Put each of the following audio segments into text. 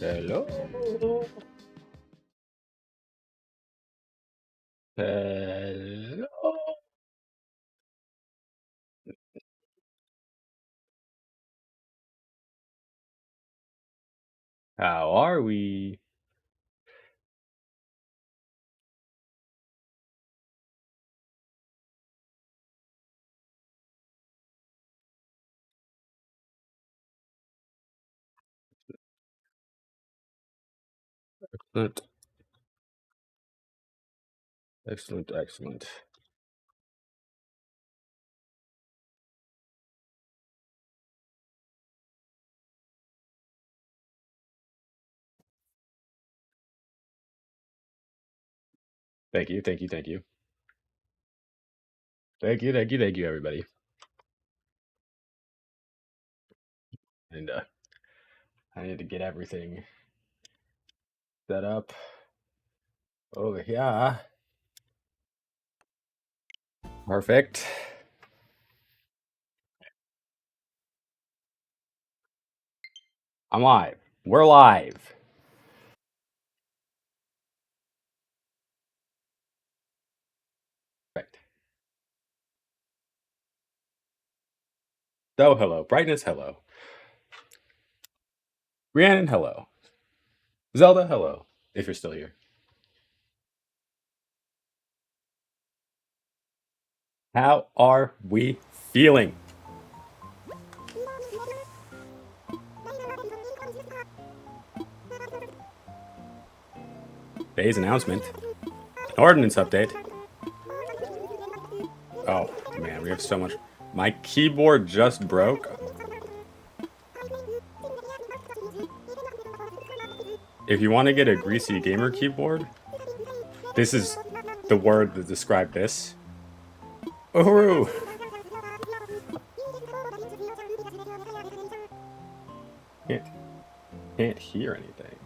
Hello. Hello. How are we? Excellent. Excellent. Excellent. Thank you. Thank you. Thank you. Thank you. Thank you. Thank you, everybody. And I need to get everything set up over here. Perfect. I'm live. We're live. Perfect. So hello. Brightness. Hello. Rhiannon, hello. Zelda, hello. If you're still here. How are we feeling? Today's announcement. An ordinance update. Oh, man, we have so much. My keyboard just broke. If you want to get a greasy gamer keyboard, this is the word to describe this. Ooh. Can't, can't hear anything.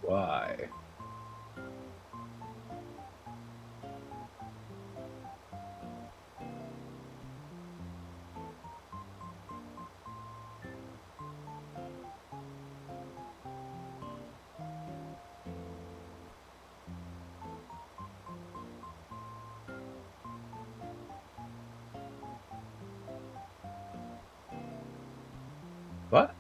Why? What?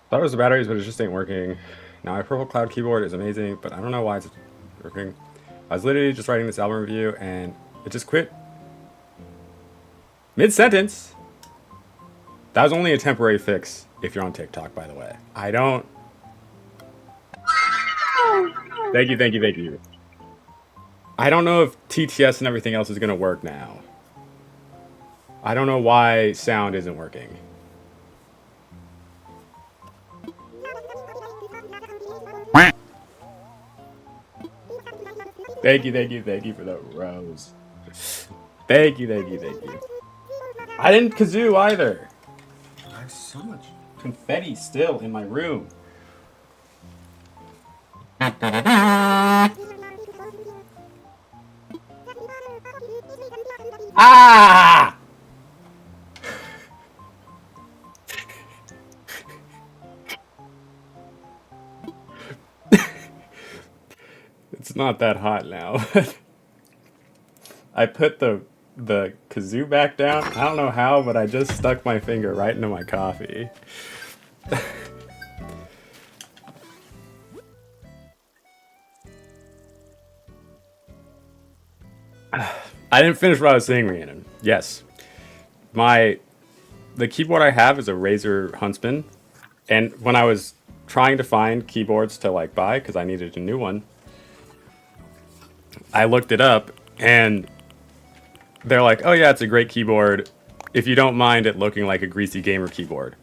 Thought it was the batteries, but it just ain't working. Now my Purple Cloud keyboard is amazing, but I don't know why it's working. I was literally just writing this album review and it just quit. Mid-sentence. That was only a temporary fix if you're on TikTok, by the way. I don't... Thank you, thank you, thank you. I don't know if TTS and everything else is going to work now. I don't know why sound isn't working. Thank you, thank you, thank you for the rose. Thank you, thank you, thank you. I didn't kazoo either. I have so much confetti still in my room. Ah! It's not that hot now. I put the kazoo back down. I don't know how, but I just stuck my finger right into my coffee. I didn't finish what I was saying, Rhiannon. Yes. The keyboard I have is a Razer Huntsman. And when I was trying to find keyboards to like buy, because I needed a new one, I looked it up and they're like, oh yeah, it's a great keyboard if you don't mind it looking like a greasy gamer keyboard.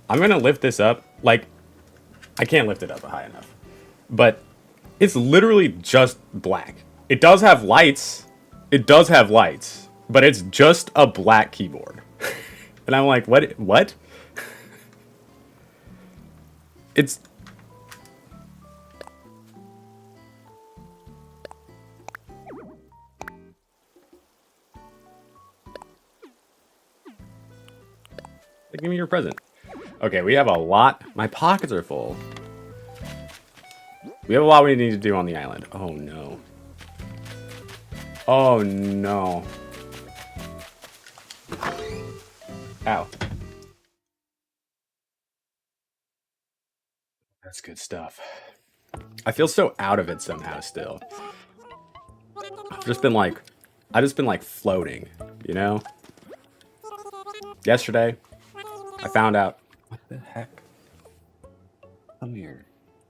I'm gonna lift this up. Like, I can't lift it up high enough. But it's literally just black. It does have lights. It does have lights. But it's just a black keyboard. And I'm like, what? What? It's... Give me your present. Okay, we have a lot. My pockets are full. We have a lot we need to do on the island. Oh, no. Oh, no. Ow. That's good stuff. I feel so out of it somehow still. I've just been like floating, you know? Yesterday, I found out. What the heck? Come here.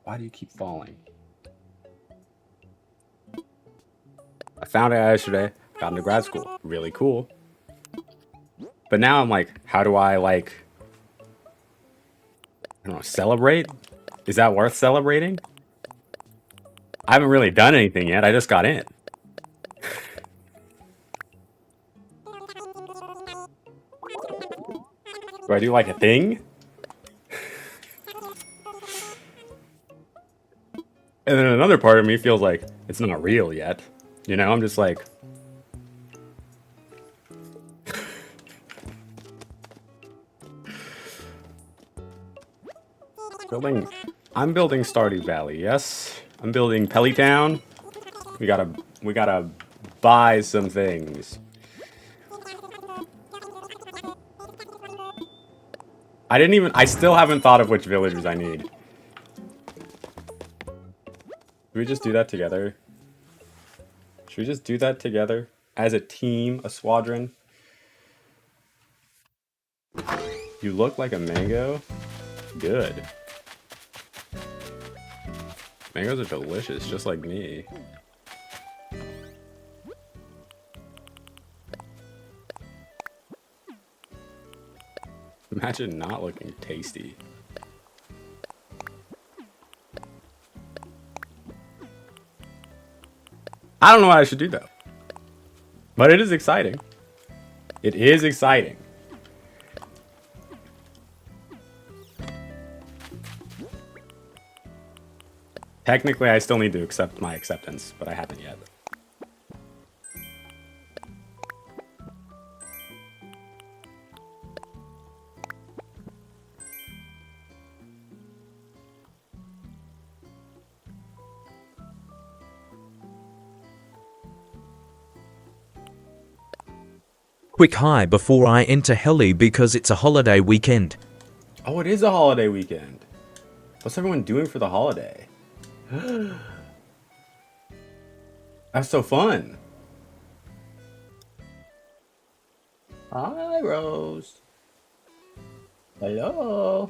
Why do you keep falling? I found out yesterday, got into grad school. Really cool. But now I'm like, how do I like, I don't know, celebrate? Is that worth celebrating? I haven't really done anything yet. I just got in. Do I do like a thing? And then another part of me feels like it's not real yet. You know, I'm just like... building... I'm building Stardew Valley, yes? I'm building Pelican Town. We gotta buy some things. I still haven't thought of which villagers I need. Should we just do that together? Should we just do that together? As a team, a squadron? You look like a mango? Good. Mangoes are delicious, just like me. Imagine not looking tasty. I don't know what I should do though. But it is exciting. It is exciting. Technically, I still need to accept my acceptance, but I haven't yet. Quick hi before I enter heli because it's a holiday weekend. Oh, it is a holiday weekend. What's everyone doing for the holiday? That's so fun. Hi, Rose. Hello.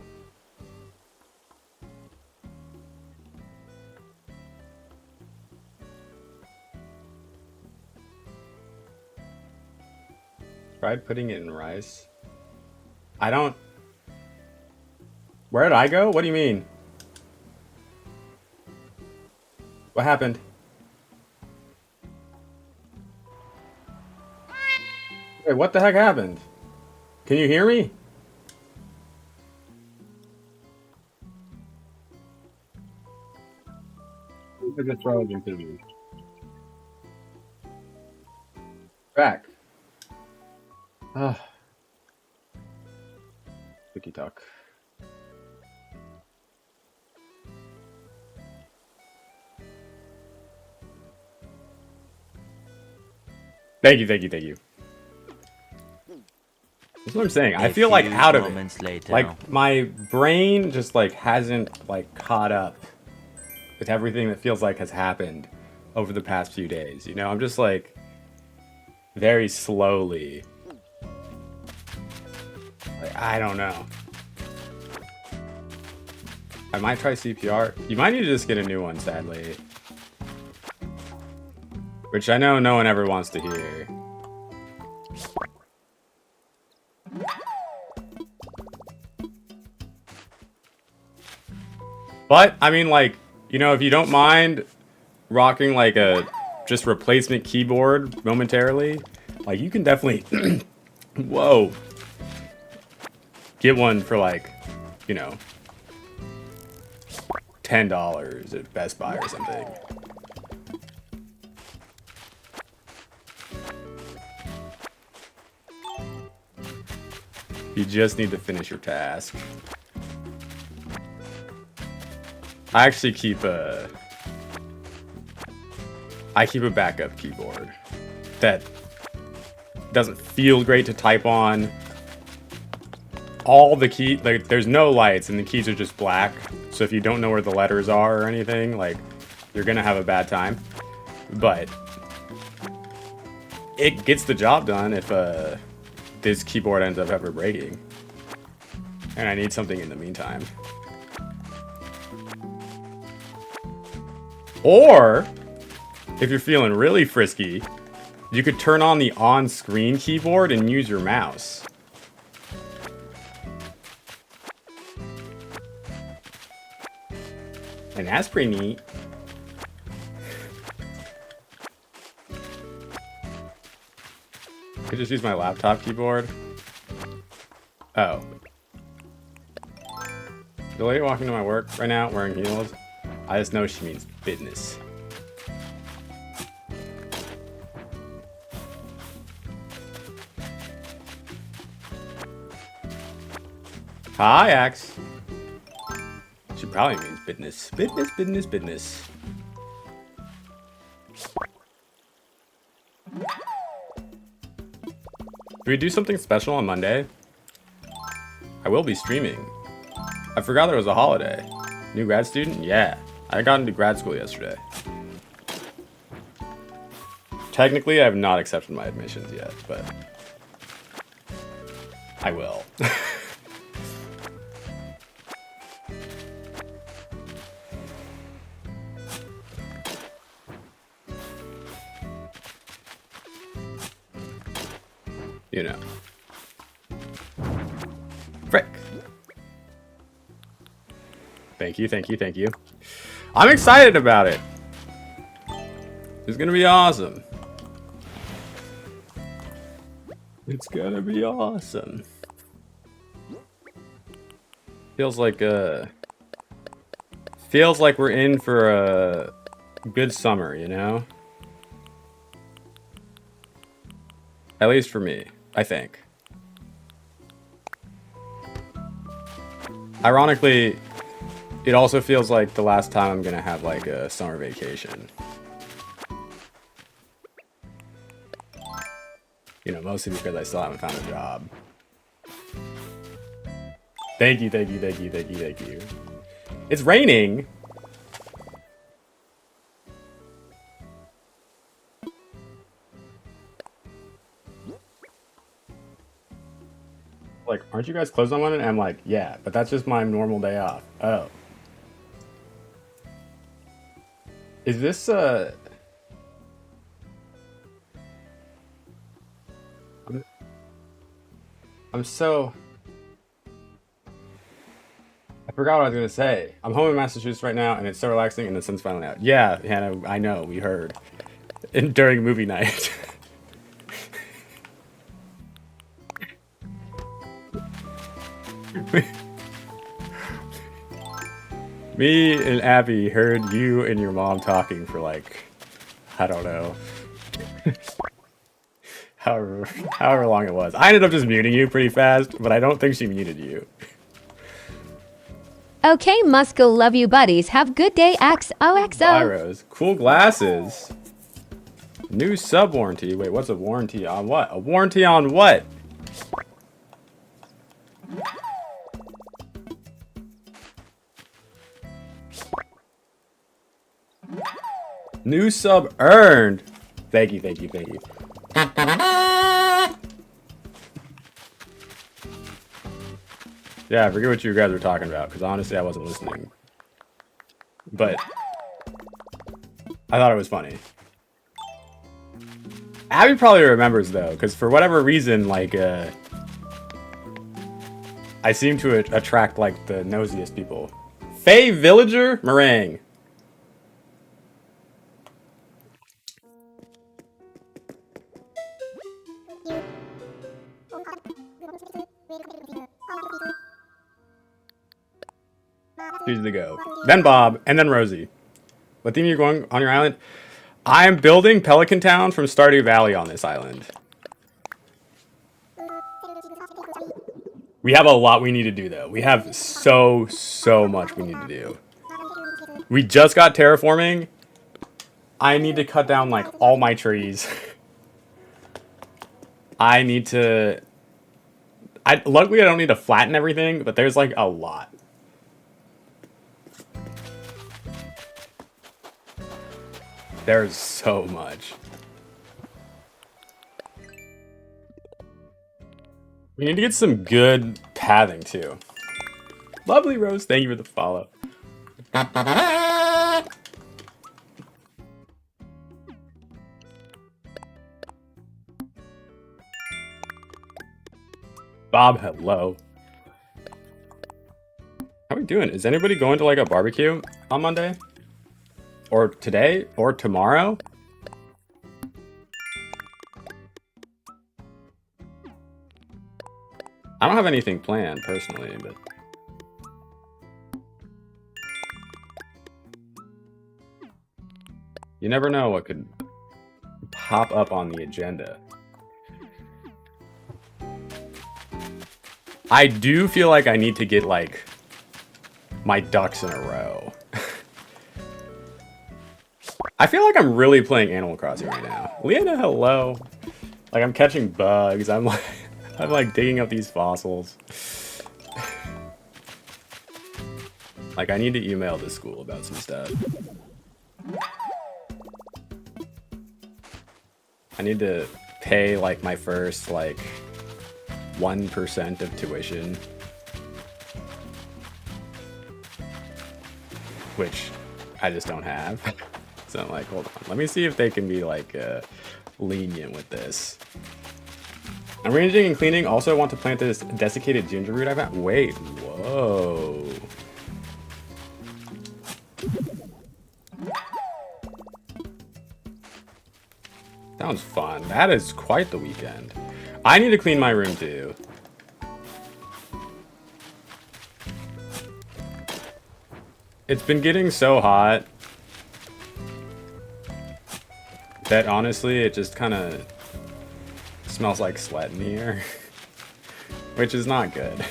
Tried putting it in rice. I don't... Where did I go? What do you mean? What happened? Wait, what the heck happened? Can you hear me? I just froze into you. Back. Ah. Wiki talk. Thank you, thank you, thank you. That's what I'm saying. I feel like out of it. Later. Like my brain just like hasn't like caught up with everything that feels like has happened over the past few days. You know, I'm just like very slowly. Like, I don't know. I might try CPR. You might need to just get a new one, sadly. Which I know no one ever wants to hear. But, I mean, like, you know, if you don't mind rocking, like, a just replacement keyboard momentarily, like, you can definitely, whoa, get one for, like, you know, $10 at Best Buy or something. You just need to finish your task. I actually keep a backup keyboard that doesn't feel great to type on. All the key, like, there's no lights and the keys are just black. So if you don't know where the letters are or anything, like, you're gonna have a bad time. But it gets the job done if this keyboard ends up ever breaking. And I need something in the meantime. Or, if you're feeling really frisky, you could turn on the on-screen keyboard and use your mouse. And that's pretty neat. I could just use my laptop keyboard. Oh. The lady walking to my work right now wearing heels, I just know she means business. Hi, Axe. She probably means business. Business, business, business. Do we do something special on Monday? I will be streaming. I forgot there was a holiday. New grad student? Yeah. I got into grad school yesterday. Technically, I have not accepted my admissions yet, but I will. You know. Frick. Thank you, thank you, thank you. I'm excited about it. It's gonna be awesome. It's gonna be awesome. Feels like we're in for a good summer, you know? At least for me, I think. Ironically, it also feels like the last time I'm gonna have like a summer vacation. You know, mostly because I still haven't found a job. Thank you, thank you, thank you, thank you, thank you. It's raining! Like, aren't you guys closed on Monday? And I'm like, yeah, but that's just my normal day off. Oh. Is this, I'm so... I forgot what I was gonna say. I'm home in Massachusetts right now, and it's so relaxing, and the sun's finally out. Yeah, Hannah, I know, we heard. During movie night. Me and Abby heard you and your mom talking for like, I don't know. however long it was. I ended up just muting you pretty fast, but I don't think she muted you. Okay, must go love you buddies. Have good day, XOXO. Bye, Rose. Cool glasses. New sub warranty. Wait, what's a warranty on what? A warranty on what? New sub earned. Thank you, thank you, thank you. Yeah, I forget what you guys were talking about, because honestly I wasn't listening. But I thought it was funny. Abby probably remembers though, because for whatever reason, like, I seem to attract like the nosiest people. Faye Villager Meringue. She's the go. Then Bob, and then Rosie. What theme are you going on your island? I'm building Pelican Town from Stardew Valley on this island. We have a lot we need to do though. We have so much we need to do. We just got terraforming. I need to cut down like all my trees. I need to... luckily I don't need to flatten everything, but there's like a lot. There's so much. We need to get some good pathing too. Lovely Rose, thank you for the follow. Bob, hello. How are we doing? Is anybody going to like a barbecue on Monday? Or today? Or tomorrow? I don't have anything planned personally, but You never know what could pop up on the agenda. I do feel like I need to get, like, my ducks in a row. I feel like I'm really playing Animal Crossing right now. Leanna, hello. Like, I'm catching bugs. I'm like digging up these fossils. Like, I need to email the school about some stuff. I need to pay, like, my first, like, 1% of tuition. Which I just don't have. So I'm like, hold on. Let me see if they can be, like, lenient with this. Arranging and cleaning. Also want to plant this desiccated ginger root I found. Wait, whoa. Sounds fun. That is quite the weekend. I need to clean my room too. It's been getting so hot that honestly it just kind of smells like sweat in here, which is not good.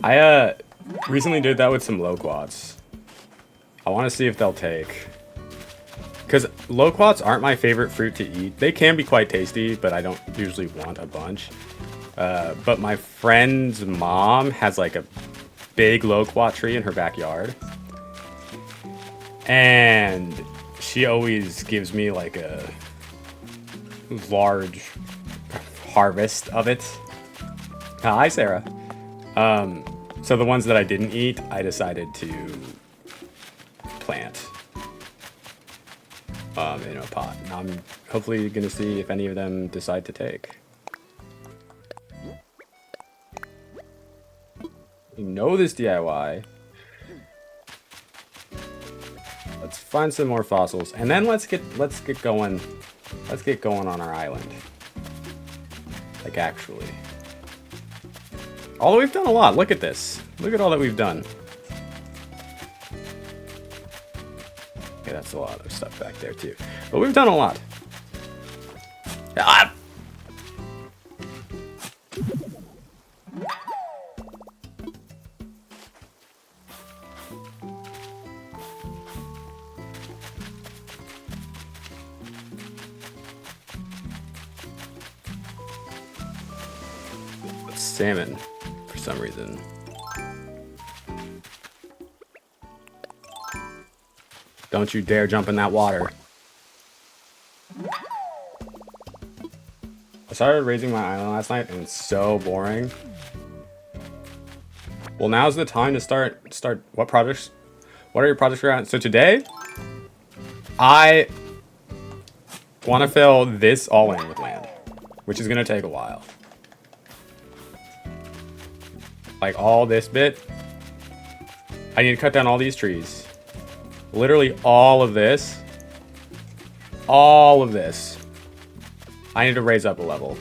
I recently did that with some loquats. I want to see if they'll take. Because loquats aren't my favorite fruit to eat. They can be quite tasty, but I don't usually want a bunch. But my friend's mom has like a big loquat tree in her backyard. And she always gives me like a large harvest of it. Hi, Sarah. So the ones that I didn't eat, I decided to plant in a pot. Now I'm hopefully gonna see if any of them decide to take. You know this DIY. Let's find some more fossils, and then let's get going. Let's get going on our island. Like actually. Although we've done a lot. Look at this. Look at all that we've done. Okay, that's a lot of stuff back there too. But we've done a lot. Ah! Salmon for some reason. Don't you dare jump in that water. I started raising my island last night and it's so boring. Well, now's the time to start what projects? What are your projects you're on? So today I want to fill this all in with land, which is going to take a while. Like all this bit, I need to cut down all these trees. Literally all of this. All of this. I need to raise up a level.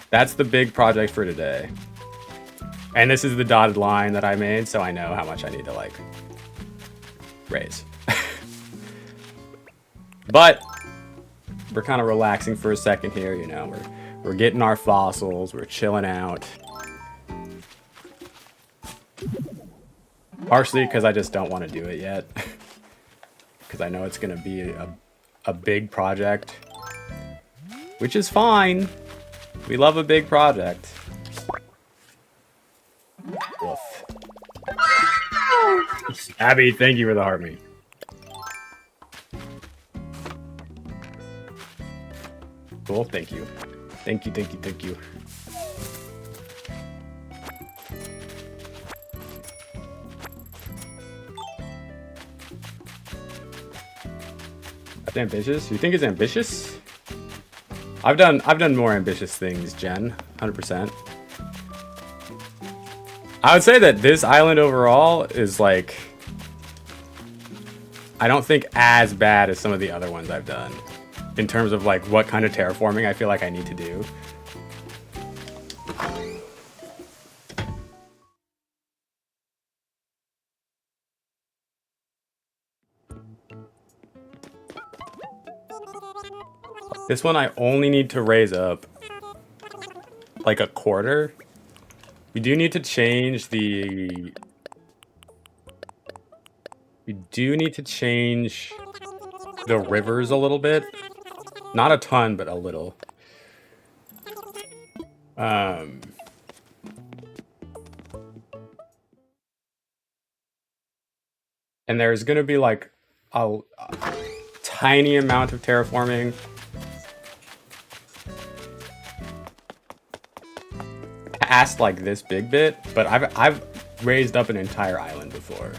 That's the big project for today. And this is the dotted line that I made, so I know how much I need to like raise. But we're kind of relaxing for a second here, you know. We're getting our fossils, we're chilling out. Partially because I just don't want to do it yet. Because I know it's going to be a big project. Which is fine. We love a big project. Woof. Abby, thank you for the heart me. Cool, thank you. Thank you, thank you, thank you. That's ambitious? You think it's ambitious? I've done more ambitious things, Jen. 100%. I would say that this island overall is like, I don't think as bad as some of the other ones I've done in terms of like what kind of terraforming I feel like I need to do. This one I only need to raise up like a quarter. We do need to change the... We do need to change the rivers a little bit. Not a ton, but a little. And there's gonna be like a tiny amount of terraforming. Past like this big bit, but I've raised up an entire island before.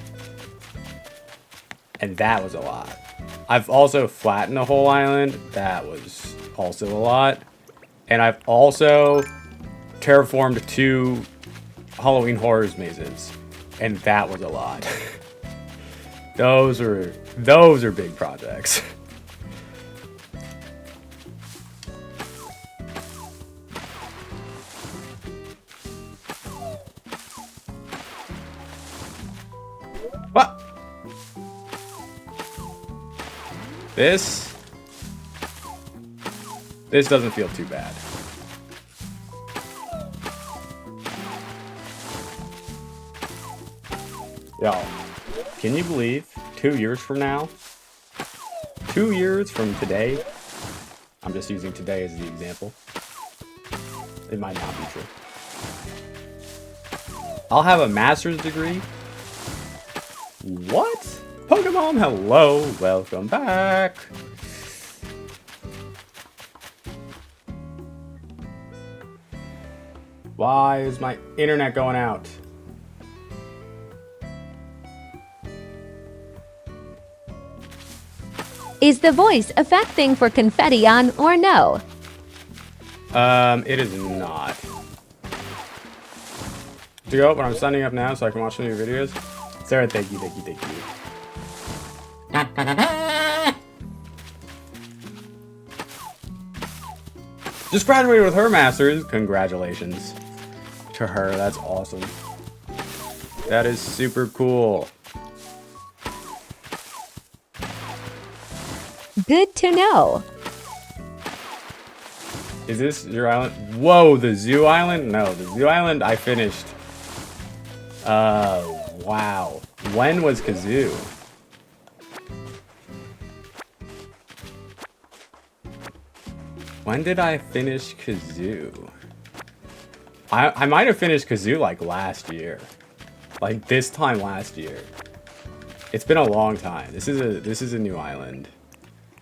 And that was a lot. I've also flattened a whole island. That was also a lot. And I've also terraformed 2 Halloween Horrors mazes. And that was a lot. Those are big projects. What? This doesn't feel too bad. Y'all, can you believe 2 years from now? 2 years from today? I'm just using today as the example. It might not be true. I'll have a master's degree. What? Pokemon, hello, welcome back. Why is my internet going out? Is the voice effect thing for confetti on or no? It is not. To go, but I'm signing up now so I can watch some of your videos. Sarah, thank you, thank you, thank you. Just graduated with her master's. Congratulations to her. That's awesome. That is super cool. Good to know. Is this your island? Whoa, the zoo island? No, the zoo island I finished. Wow. When was Kazoo? When did I finish Kazoo? I might have finished Kazoo like last year. Like this time last year. It's been a long time. This is a new island.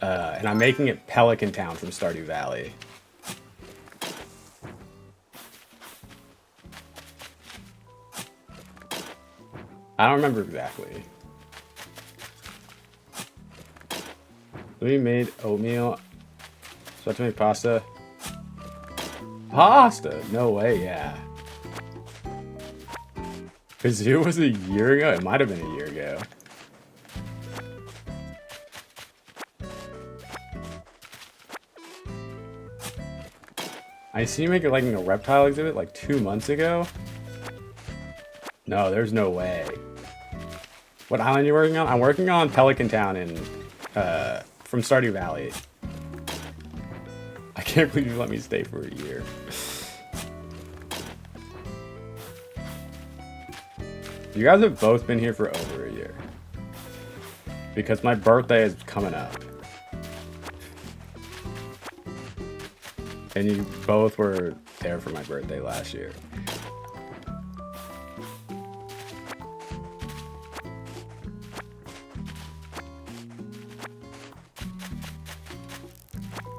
And I'm making it Pelican Town from Stardew Valley. I don't remember exactly. We made oatmeal. So I have to make pasta. Pasta? No way, yeah. Kazoo was a year ago? It might have been a year ago. I see you make it like in a reptile exhibit like 2 months ago. No, there's no way. What island are you working on? I'm working on Pelican Town in from Stardew Valley. I can't believe you let me stay for a year. You guys have both been here for over a year. Because my birthday is coming up. And you both were there for my birthday last year.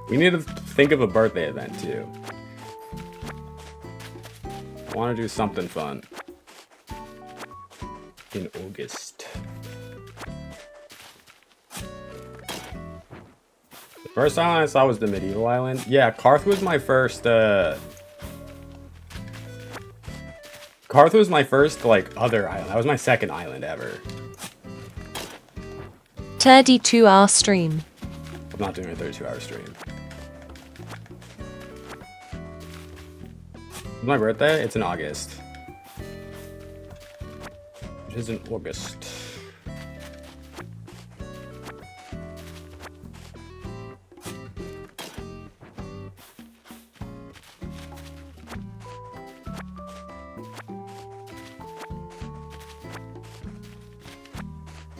We need to think of a birthday event too. I want to do something fun. In August. The first island I saw was the medieval island. Yeah, Karth was my first, Karth was my first, like, other island. That was my second island ever. 32-hour stream. I'm not doing a 32-hour stream. It's my birthday? It's in August. It is in August.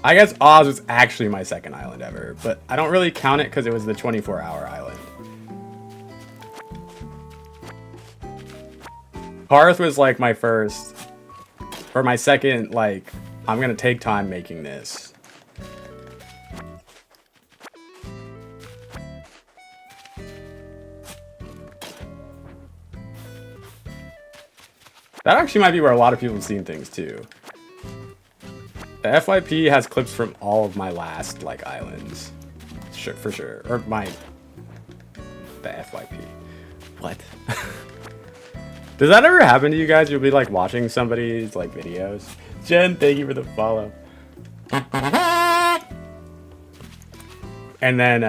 I guess Oz was actually my second island ever, but I don't really count it because it was the 24-hour island. Hearth was like my first, or my second, like, I'm gonna take time making this. That actually might be where a lot of people have seen things too. The FYP has clips from all of my last, like, islands. Sure, for sure. Or the FYP. What? Does that ever happen to you guys? You'll be, like, watching somebody's, like, videos. Jen, thank you for the follow. And then,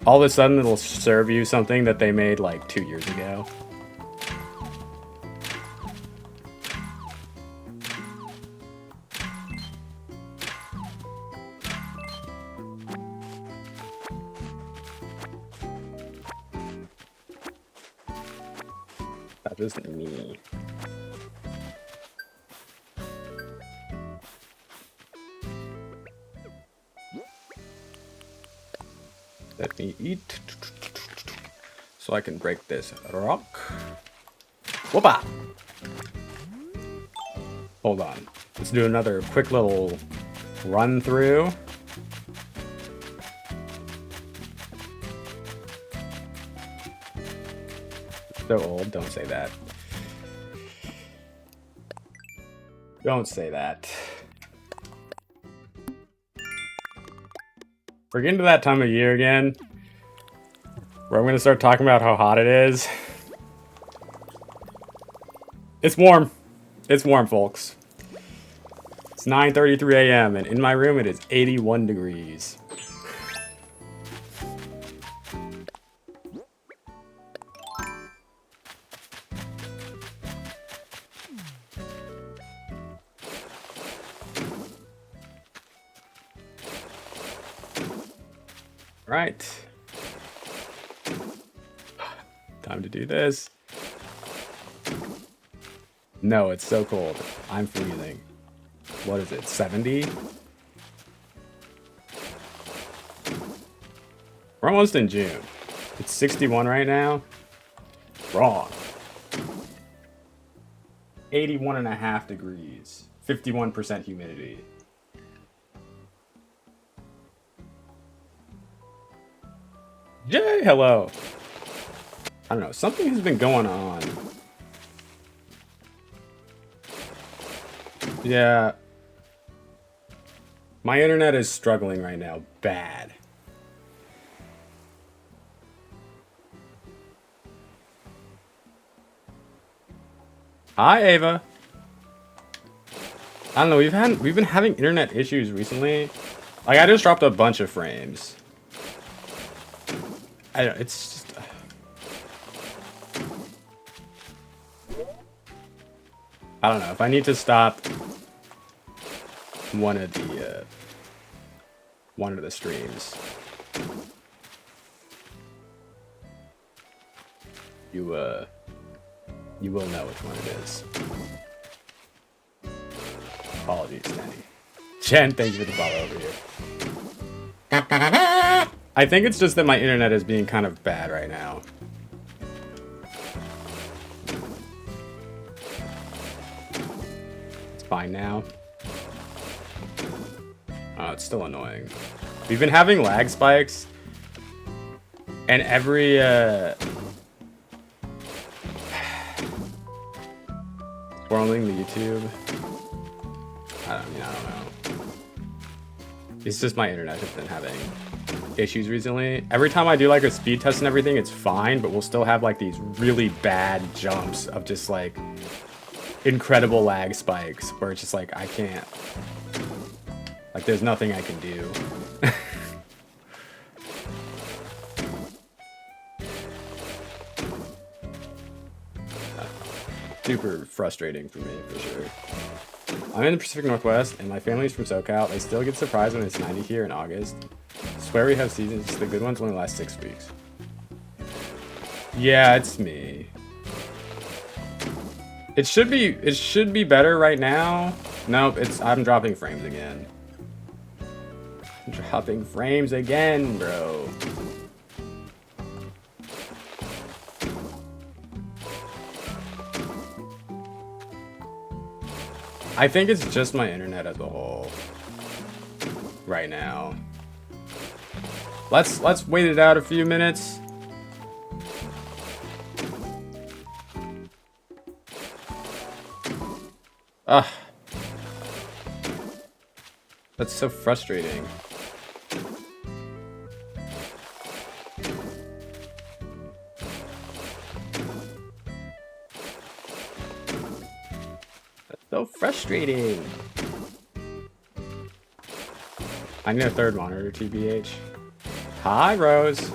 all of a sudden it'll serve you something that they made, like, 2 years ago. That isn't me. Let me eat so I can break this rock. Whoopa! Hold on. Let's do another quick little run through. So old, don't say that. Don't say that. We're getting to that time of year again, where I'm gonna start talking about how hot it is. It's warm. It's warm, folks. It's 9:33 a.m. and in my room it is 81 degrees. Right. Time to do this. No, it's so cold. I'm freezing. What is it, 70? We're almost in June. It's 61 right now. Wrong. 81.5 degrees. 51% humidity. Yay, hello. I don't know, something has been going on. Yeah. My internet is struggling right now, bad. Hi, Ava. I don't know, we've been having internet issues recently. Like, I just dropped a bunch of frames. It's just... I don't know, if I need to stop one of the streams, you will know which one it is. Apologies, Danny. Jen, thank you for the follow over here. I think it's just that my internet is being kind of bad right now. It's fine now. Oh, it's still annoying. We've been having lag spikes, and every scrolling the YouTube. I don't know. It's just my internet has been having issues recently. Every time I do like a speed test and everything, it's fine, but we'll still have like these really bad jumps of just like incredible lag spikes where it's just like I can't, like there's nothing I can do. Super frustrating for me, for sure. I'm in the Pacific Northwest, and my family's from SoCal. I still get surprised when it's 90 here in August. I swear we have seasons, the good ones only last 6 weeks. Yeah, it's me. It should be better right now. Nope, I'm dropping frames again. Dropping frames again, bro. I think it's just my internet as a whole right now. Let's wait it out a few minutes. Ugh. That's so frustrating. That's so frustrating. I need a third monitor, TBH. Hi, Rose.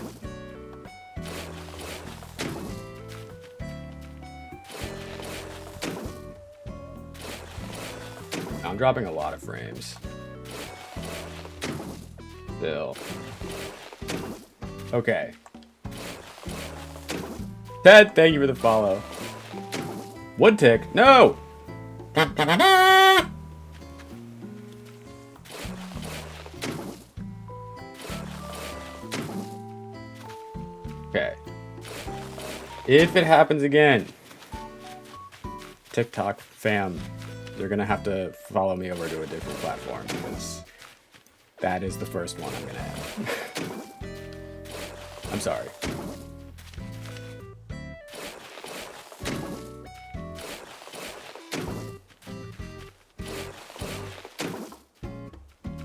I'm dropping a lot of frames. Still. Okay. Ted, thank you for the follow. Wood tick? No! Okay. If it happens again, TikTok fam, you're gonna have to follow me over to a different platform because that is the first one I'm gonna have. I'm sorry.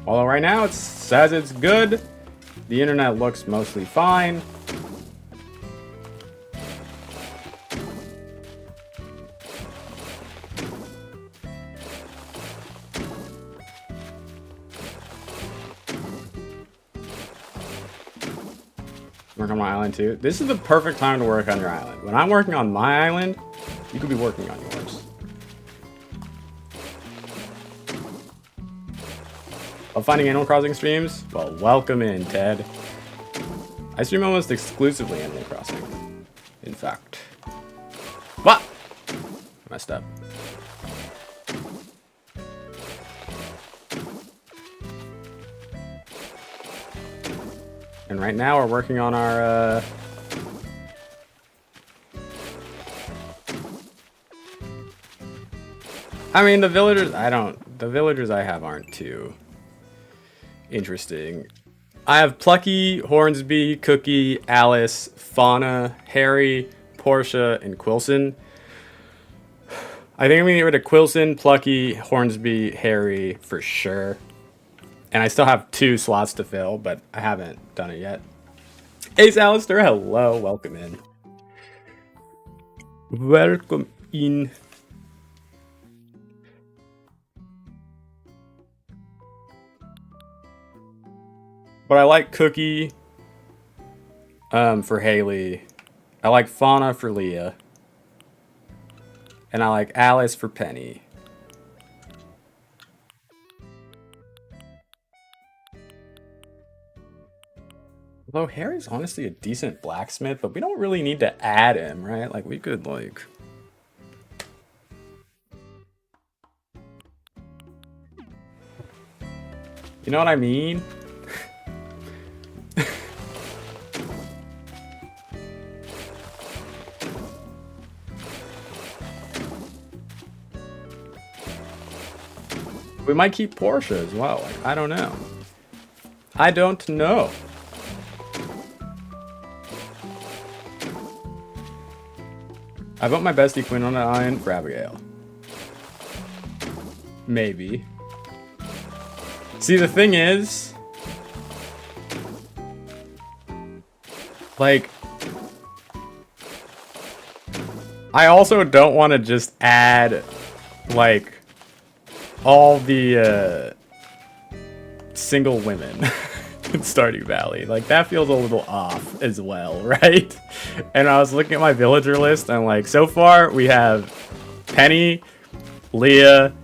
Although right now it says it's good. The internet looks mostly fine. Work on my island too. This is the perfect time to work on your island. When I'm working on my island, you could be working on yours. Of finding Animal Crossing streams? Well, welcome in, Ted. I stream almost exclusively Animal Crossing. In fact. What? Messed up. And right now we're working on our, I mean, the villagers I have aren't too interesting. I have Plucky, Hornsby, Cookie, Alice, Fauna, Harry, Portia, and Quilson. I think I'm gonna get rid of Quilson, Plucky, Hornsby, Harry for sure. And I still have 2 slots to fill, but I haven't done it yet. Ace Alistair, hello, welcome in. Welcome in. But I like Cookie for Haley. I like Fauna for Leah. And I like Alice for Penny. Although Harry's honestly a decent blacksmith, but we don't really need to add him, right? Like, we could, like... You know what I mean? We might keep Portia as well. Like, I don't know. I don't know. I vote my bestie queen on an island for Abigail. Maybe. See, the thing is, like, I also don't want to just add, like, all the single women in Stardew Valley. Like, that feels a little off as well, right? And I was looking at my villager list, and like, so far we have Penny, Leah,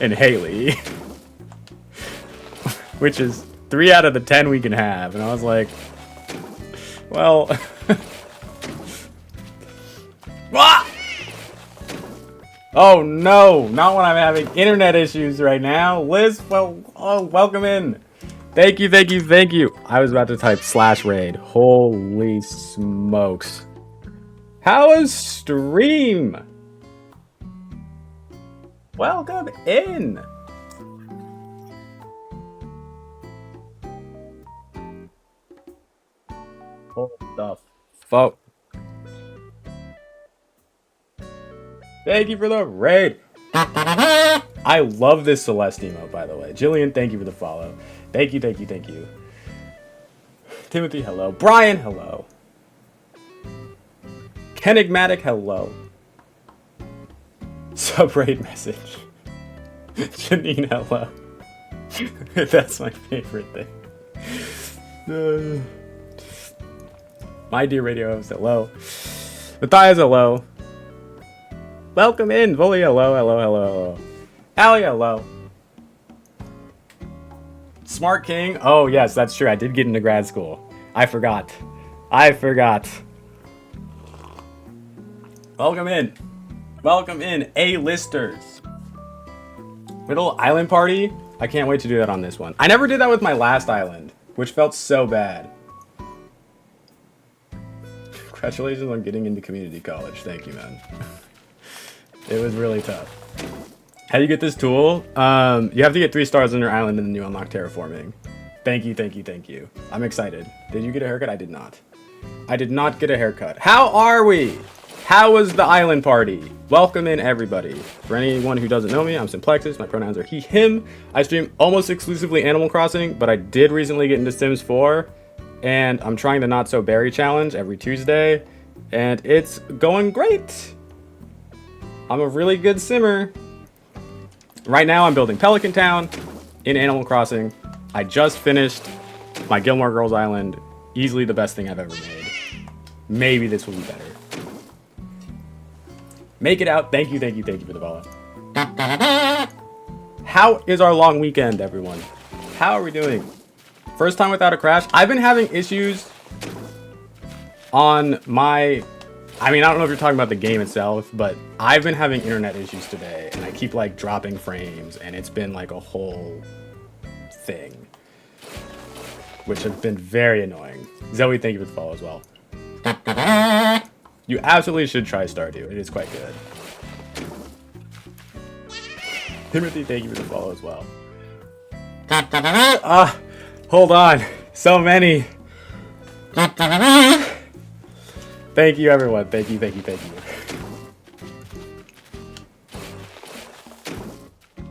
and Haley. Which is 3 out of the 10 we can have. And I was like, well... Oh no, not when I'm having internet issues right now. Liz, well, oh, welcome in. Thank you, thank you, thank you. I was about to type /raid. Holy smokes. How is stream? Welcome in. What the fuck? Thank you for the raid. I love this Celeste emote, by the way. Jillian, thank you for the follow. Thank you, thank you, thank you. Timothy, hello. Brian, hello. Kenigmatic, hello. Sub-raid message. Janine, hello. That's my favorite thing. My dear radio host, hello. Matthias, hello. Welcome in, Bully, hello, hello, hello, hello. Allie, hello. Smart King, oh yes, that's true. I did get into grad school. I forgot. Welcome in. Welcome in, A-listers. Middle Island Party? I can't wait to do that on this one. I never did that with my last island, which felt so bad. Congratulations on getting into community college. Thank you, man. It was really tough. How do you get this tool? You have to get 3 stars on your island and then you unlock terraforming. Thank you, thank you, thank you. I'm excited. Did you get a haircut? I did not. I did not get a haircut. How are we? How was the island party? Welcome in, everybody. For anyone who doesn't know me, I'm Simplexus. My pronouns are he, him. I stream almost exclusively Animal Crossing, but I did recently get into Sims 4. And I'm trying the Not So Berry Challenge every Tuesday. And it's going great. I'm a really good simmer. Right now I'm building Pelican Town in Animal Crossing. I just finished my Gilmore Girls Island. Easily the best thing I've ever made. Maybe this will be better. Make it out. Thank you, thank you, thank you for the follow. How is our long weekend, everyone? How are we doing? First time without a crash. I've been having issues on my... I mean, I don't know if you're talking about the game itself, but I've been having internet issues today, and I keep, like, dropping frames, and it's been, like, a whole thing, which has been very annoying. Zoe, thank you for the follow as well. You absolutely should try Stardew. It is quite good. Timothy, thank you for the follow as well. Hold on. So many. Thank you, everyone. Thank you, thank you, thank you.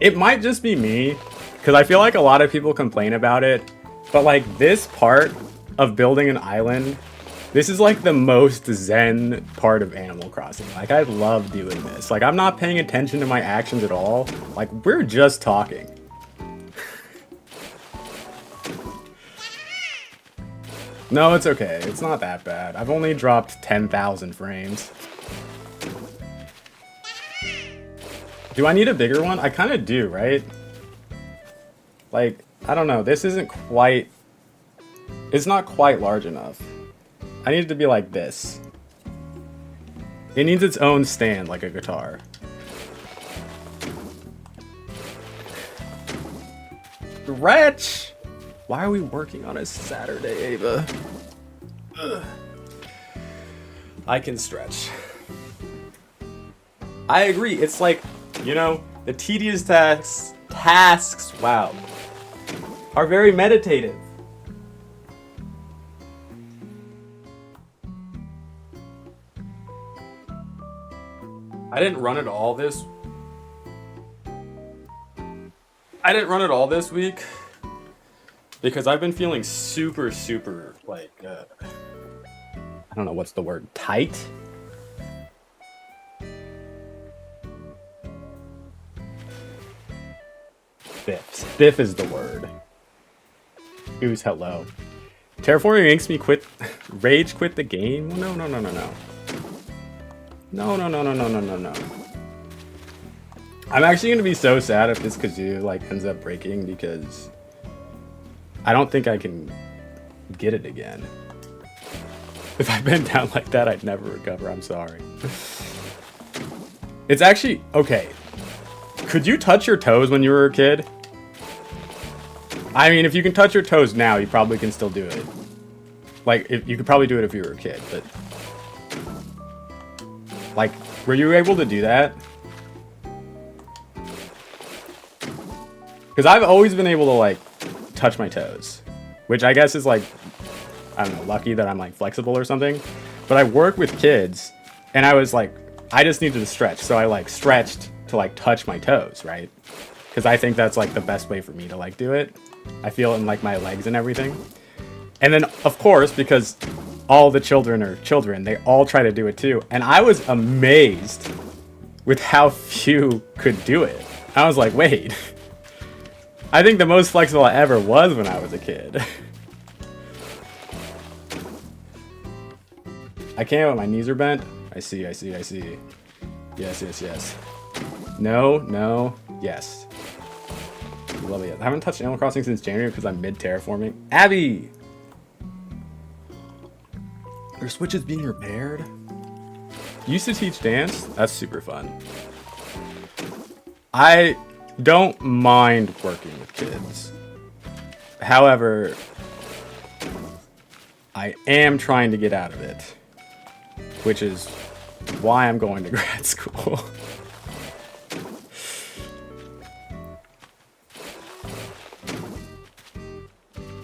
It might just be me, because I feel like a lot of people complain about it, but like this part of building an island, this is like the most zen part of Animal Crossing. Like, I love doing this. Like, I'm not paying attention to my actions at all. Like, we're just talking. No, it's okay. It's not that bad. I've only dropped 10,000 frames. Do I need a bigger one? I kind of do, right? Like, I don't know. This isn't quite... It's not quite large enough. I need it to be like this. It needs its own stand, like a guitar. Wretch! Why are we working on a Saturday, Ava? Ugh. I can stretch. I agree. It's like, you know, the tedious tasks, wow, are very meditative. I didn't run it all this week because I've been feeling super, like, I don't know what's the word, tight? Stiff is the word. Who's hello? Terraforming makes me rage quit the game? No. No. I'm actually gonna be so sad if this kazoo like ends up breaking because I don't think I can get it again. If I bend down like that, I'd never recover. I'm sorry. It's actually okay. Could you touch your toes when you were a kid? I mean, if you can touch your toes now, you probably can still do it. Like, if you could probably do it if you were a kid, but like, were you able to do that? Because I've always been able to like touch my toes, which I guess is like, I don't know, lucky that I'm like flexible or something. But I work with kids, and I was like, I just needed to stretch, so I like stretched to like touch my toes, right? Because I think that's like the best way for me to like do it. I feel it in like my legs and everything. And then of course, because all the children are children, they all try to do it too. And I was amazed with how few could do it. I was like, wait, I think the most flexible I ever was when I was a kid. I can't, but my knees are bent. I see. Yes. No. Yes. Love it. I haven't touched Animal Crossing since January because I'm mid-terraforming. Abby! Your Switch is being repaired? You used to teach dance? That's super fun. I don't mind working with kids. However, I am trying to get out of it, which is why I'm going to grad school.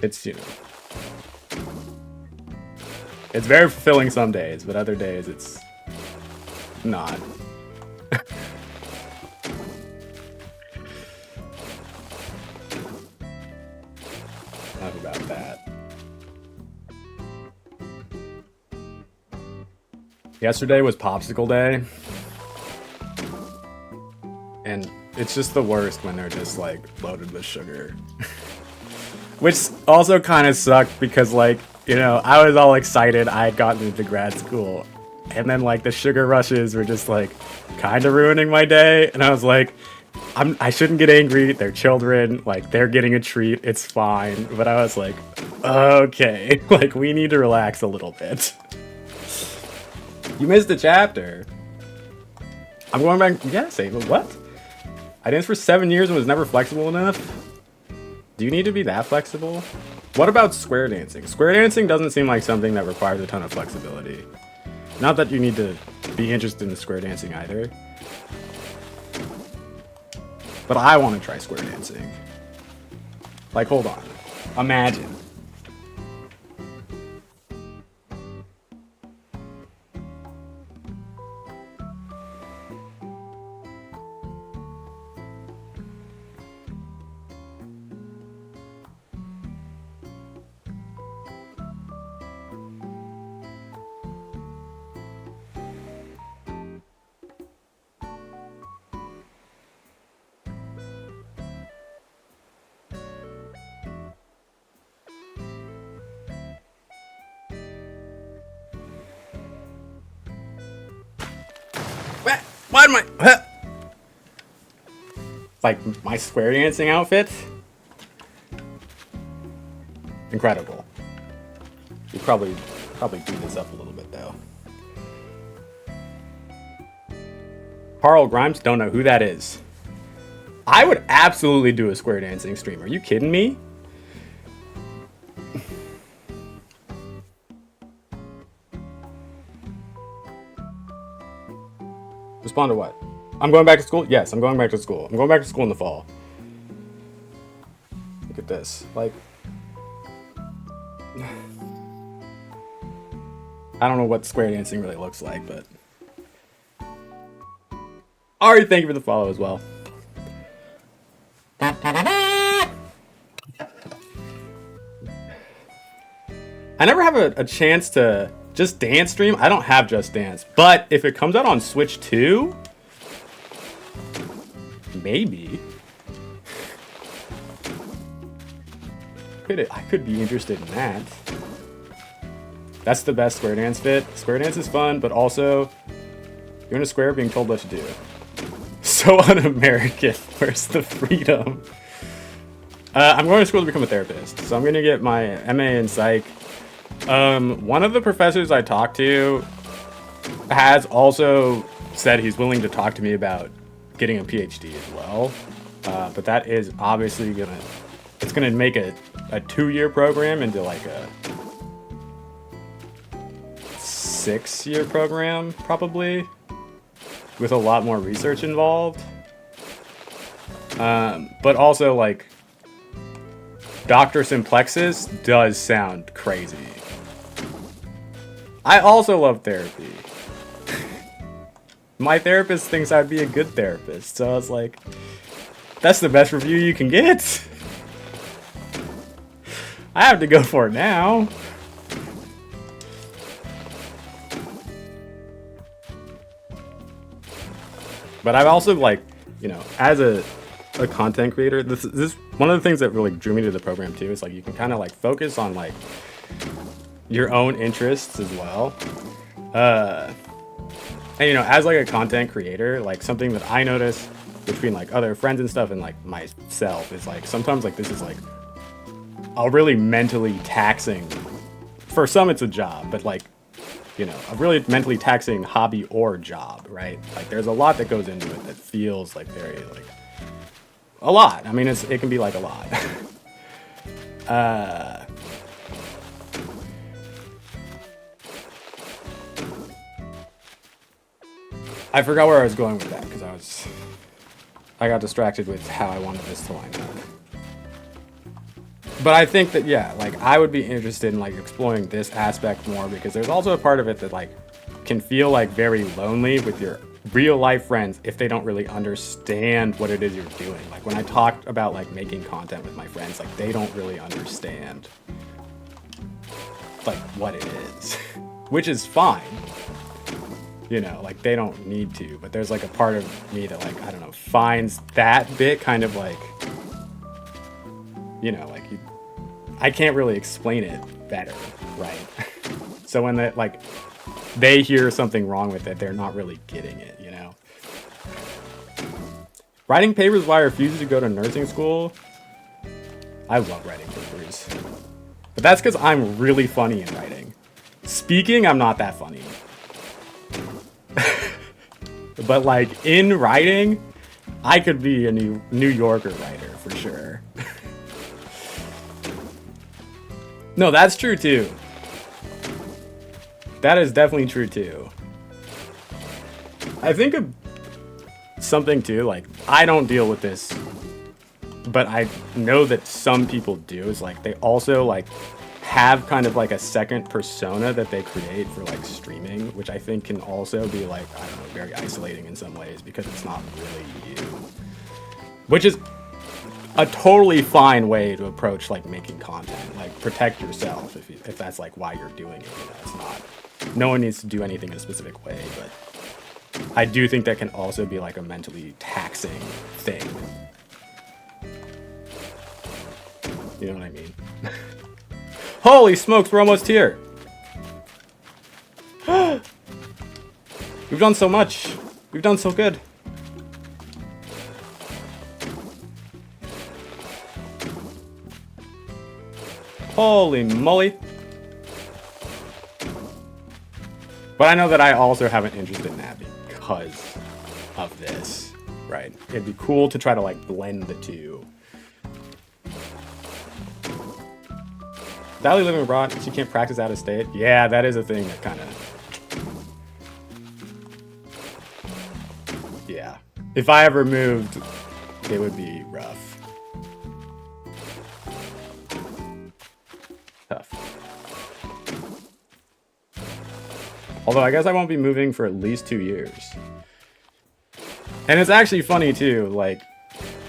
It's, you know, it's very fulfilling some days, but other days it's not. Enough about that. Yesterday was popsicle day, and it's just the worst when they're just like loaded with sugar. Which also kind of sucked because, like, you know, I was all excited I had gotten into grad school, and then like the sugar rushes were just like kind of ruining my day, and I was like, I shouldn't get angry, they're children, like they're getting a treat, it's fine. But I was like, okay, like we need to relax a little bit. You missed a chapter. I'm going back. Yeah, save it. What? I danced for 7 years and was never flexible enough. Do you need to be that flexible? What about square dancing? Square dancing doesn't seem like something that requires a ton of flexibility. Not that you need to be interested in square dancing either. But I want to try square dancing. Like, hold on. Imagine. Why am I... Like, my square dancing outfit? Incredible. You probably beat this up a little bit, though. Carl Grimes, don't know who that is. I would absolutely do a square dancing stream. Are you kidding me? Respond to what? I'm going back to school? Yes, I'm going back to school. I'm going back to school in the fall. Look at this. Like, I don't know what square dancing really looks like, but... Ari, thank you for the follow as well. I never have a chance to just dance stream. I don't have Just Dance, but if it comes out on Switch 2, maybe. I could be interested in that. That's the best Square Dance fit. Square Dance is fun, but also you're in a square being told what to do. So un-American. Where's the freedom? I'm going to school to become a therapist, so I'm going to get my MA in Psych. One of the professors I talked to has also said he's willing to talk to me about getting a PhD as well. But that is obviously it's gonna make a 2-year program into like a 6-year program, probably, with a lot more research involved. But also, like, Dr. Simplexus does sound crazy. I also love therapy. My therapist thinks I'd be a good therapist, so I was like, that's the best review you can get. I have to go for it now. But I've also, like, you know, as a content creator, this one of the things that really drew me to the program too, is like you can kind of like focus on like your own interests as well. And you know, as like a content creator, like something that I notice between like other friends and stuff and like myself is like sometimes like this is like a really mentally taxing, for some it's a job, but like, you know, a really mentally taxing hobby or job, right? Like there's a lot that goes into it that feels like very like a lot. I mean, it can be like a lot. I forgot where I was going with that because I got distracted with how I wanted this to line up. But I think that, yeah, like I would be interested in like exploring this aspect more, because there's also a part of it that like can feel like very lonely with your real life friends if they don't really understand what it is you're doing. Like when I talked about like making content with my friends, like they don't really understand like what it is, which is fine. You know, like they don't need to, but there's like a part of me that like, I don't know, finds that bit kind of like, you know, like I can't really explain it better, right? So when that like they hear something wrong with it, they're not really getting it, you know? Writing papers while I refuse to go to nursing school. I love writing papers. But that's because I'm really funny in writing. Speaking, I'm not that funny. But like in writing, I could be a New Yorker writer for sure. No, that's true too. That is definitely true too. I think of something too, like I don't deal with this, but I know that some people do, is like they also like have kind of like a second persona that they create for like streaming, which I think can also be like, I don't know, very isolating in some ways because it's not really you. Which is a totally fine way to approach like making content. Like protect yourself if that's like why you're doing it. You know, it's not, no one needs to do anything in a specific way, but I do think that can also be like a mentally taxing thing. You know what I mean? Holy smokes, we're almost here. We've done so much. We've done so good. Holy moly. But I know that I also have an interest in that because of this, right? It'd be cool to try to like blend the two. Valley living abroad, she can't practice out of state. Yeah, that is a thing that kind of... Yeah. If I ever moved, it would be rough. Tough. Although I guess I won't be moving for at least 2 years. And it's actually funny too, like,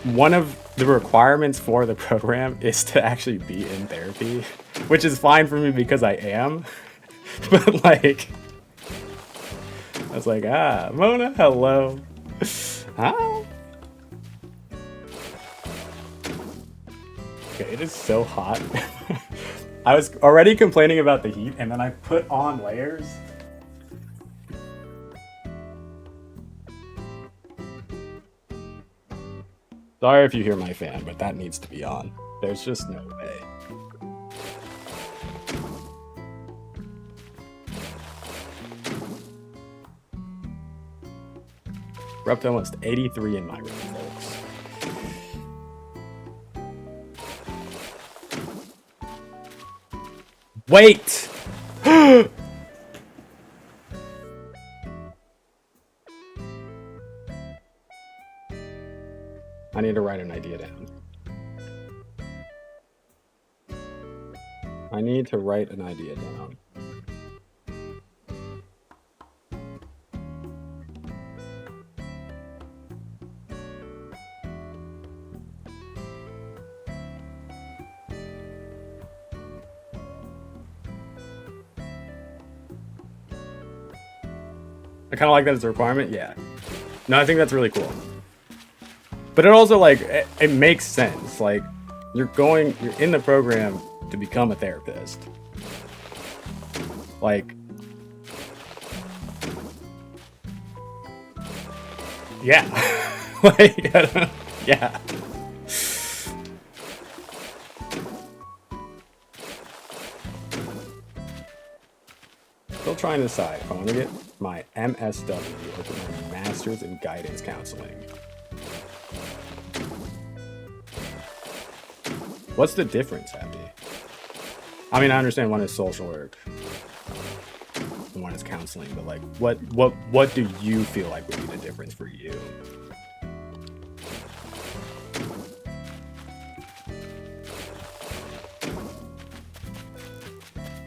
one of the requirements for the program is to actually be in therapy, which is fine for me because I am. But like, I was like, ah, Mona, hello. Hi. Okay, it is so hot. I was already complaining about the heat, and then I put on layers. Sorry if you hear my fan, but that needs to be on. There's just no way. We're up to almost 83 in my room, folks. Wait! I need to write an idea down. I need to write an idea down. I kind of like that as a requirement. Yeah. No, I think that's really cool. But it also, like, it makes sense. Like, you're in the program to become a therapist. Like, yeah. Like, I don't know. Yeah. Still trying to decide if I want to get my MSW or get my Master's in Guidance Counseling. What's the difference, Abby? I mean, I understand one is social work and one is counseling, but like, what do you feel like would be the difference for you?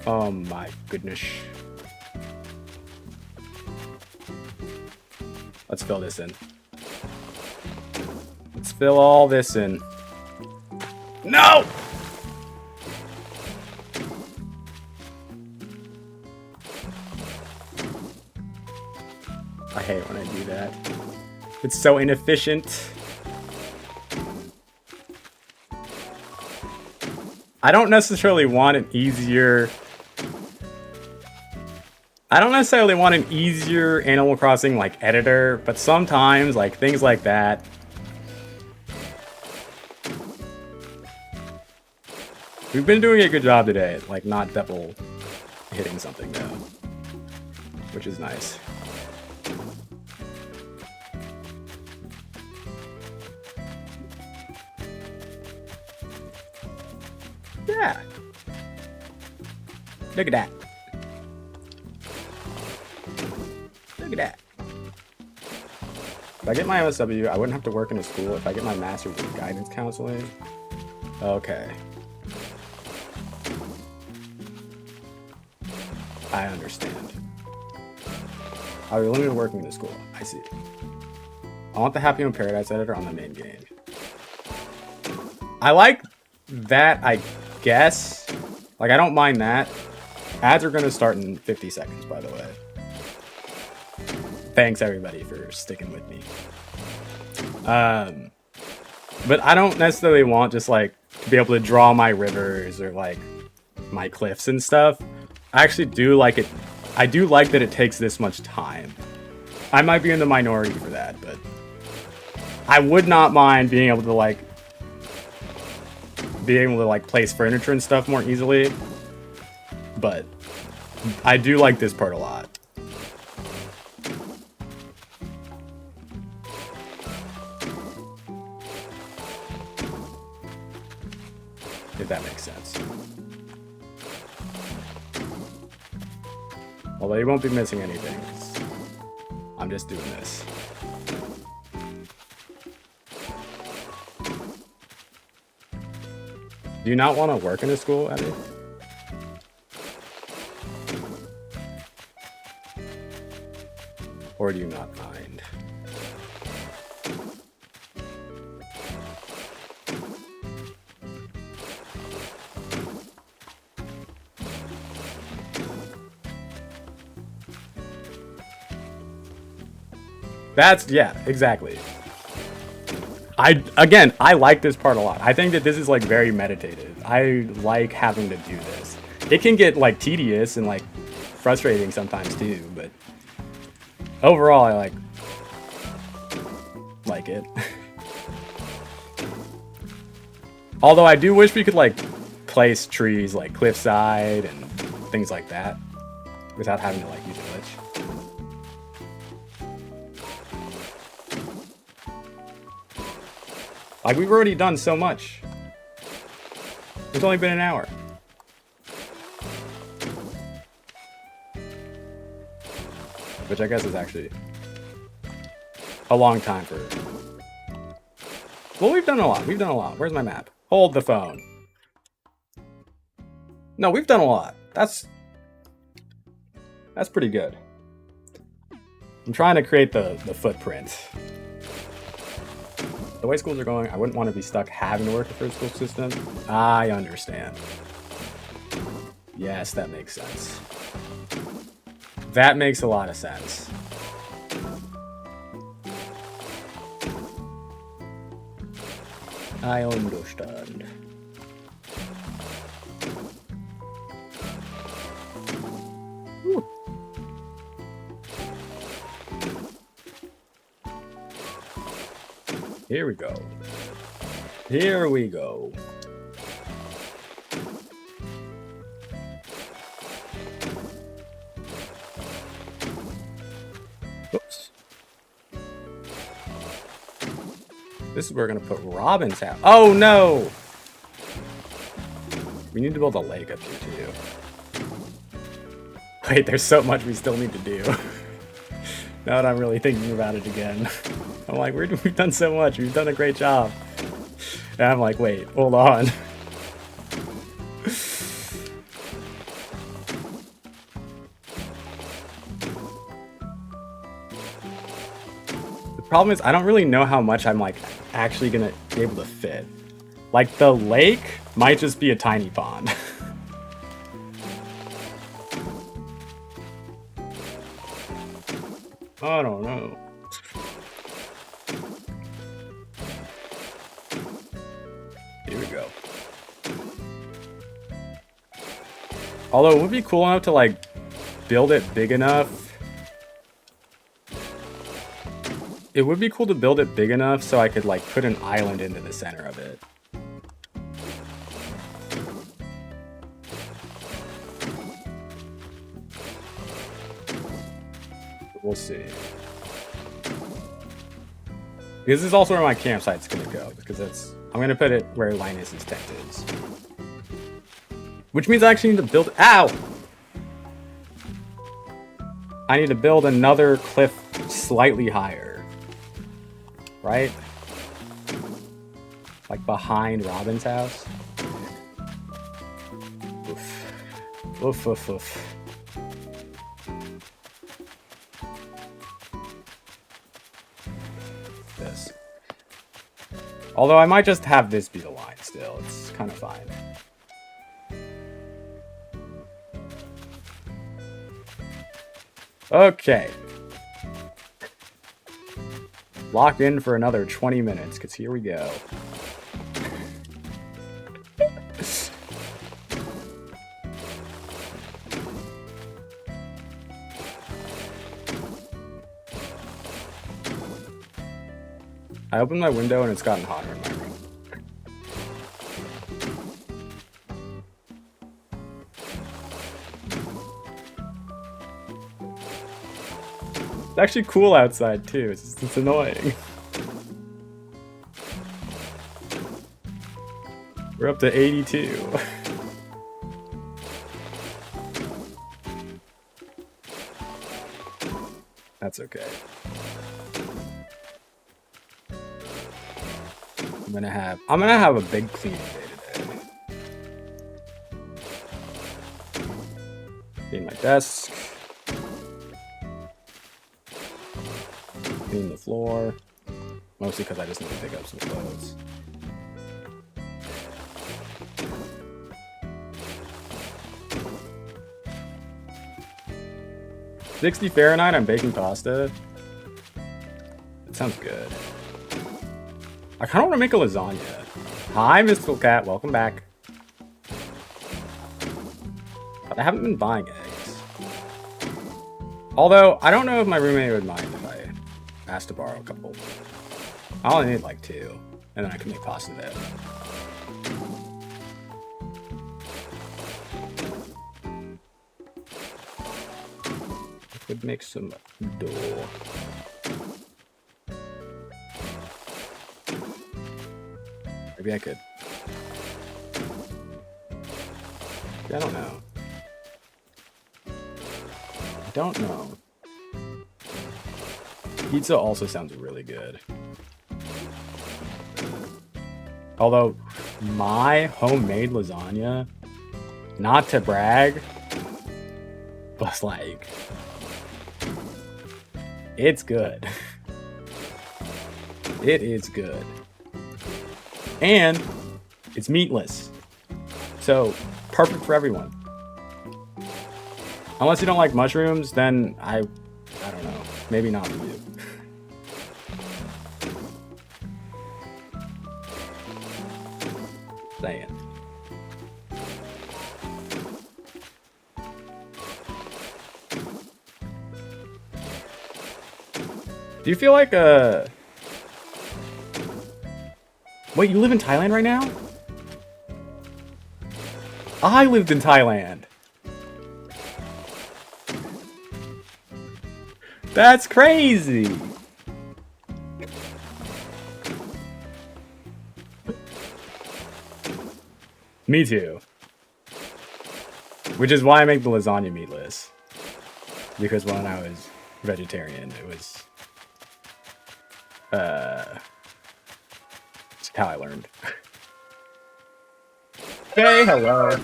Oh my goodness. Let's fill this in. Let's fill all this in. No! I hate when I do that. It's so inefficient. I don't necessarily want an easier... I don't necessarily want an easier Animal Crossing like editor, but sometimes like things like that. We've been doing a good job today at like not double hitting something though, which is nice. Yeah. Look at that. Look at that. If I get my MSW, I wouldn't have to work in a school. If I get my master's in guidance counseling, okay. I understand. I'll be limited to working in the school. I see. I want the Happy Home Paradise editor on the main game. I like that, I guess. Like, I don't mind that. Ads are going to start in 50 seconds, by the way. Thanks, everybody, for sticking with me. But I don't necessarily want just, like, to be able to draw my rivers or, like, my cliffs and stuff. I actually do like it. I do like that it takes this much time. I might be in the minority for that, but I would not mind being able to, like, place furniture and stuff more easily. But I do like this part a lot. If that makes sense. Although you won't be missing anything, 'cause I'm just doing this. Do you not want to work in a school, Abby? Or do you not mind? Yeah, exactly. I like this part a lot. I think that this is like very meditative. I like having to do this. It can get like tedious and like frustrating sometimes too, but overall I like it. Although I do wish we could like place trees like cliffside and things like that without having to like use a glitch. Like, we've already done so much. It's only been an hour. Which I guess is actually a long time for... Well, we've done a lot. We've done a lot. Where's my map? Hold the phone. No, we've done a lot. That's pretty good. I'm trying to create the footprint. The way schools are going, I wouldn't want to be stuck having to work for a school system. I understand. Yes, that makes sense. That makes a lot of sense. I understand. Whew. Here we go. Here we go. Oops. This is where we're gonna put Robin's house. Oh no! We need to build a lake up here too. Wait, there's so much we still need to do. Now that I'm really thinking about it again. I'm like, we've done so much. We've done a great job. And I'm like, wait, hold on. The problem is I don't really know how much I'm like actually gonna be able to fit. Like the lake might just be a tiny pond. I don't know. Here we go. Although it would be cool enough to like build it big enough. It would be cool to build it big enough so I could like put an island into the center of it. We'll see. This is also where my campsite's gonna go, because I'm gonna put it where Linus's tent is. Which means I actually need to build, ow! I need to build another cliff slightly higher. Right? Like behind Robin's house. Oof. Oof, oof, oof. This. Although I might just have this be the line still. It's kind of fine. Okay. Lock in for another 20 minutes, because here we go. I opened my window and it's gotten hotter in my room. It's actually cool outside too, it's annoying. We're up to 82. That's okay. I'm gonna have a big cleaning day today. Clean my desk. Clean the floor. Mostly because I just need to pick up some clothes. $60 Fahrenheit, I'm baking pasta. That sounds good. I kind of want to make a lasagna. Hi, Mystical Cat. Welcome back. But I haven't been buying eggs. Although, I don't know if my roommate would mind if I asked to borrow a couple. I only need like 2. And then I can make pasta there. I could make some dough. Maybe I could. I don't know. I don't know. Pizza also sounds really good. Although, my homemade lasagna, not to brag, but like, it's good. It is good. And it's meatless. So, perfect for everyone. Unless you don't like mushrooms, then I don't know. Maybe not for you. Saying. Do you feel like Wait, you live in Thailand right now? I lived in Thailand. That's crazy. Me too. Which is why I make the lasagna meatless. Because when I was vegetarian, it was it's how I learned. Say hello.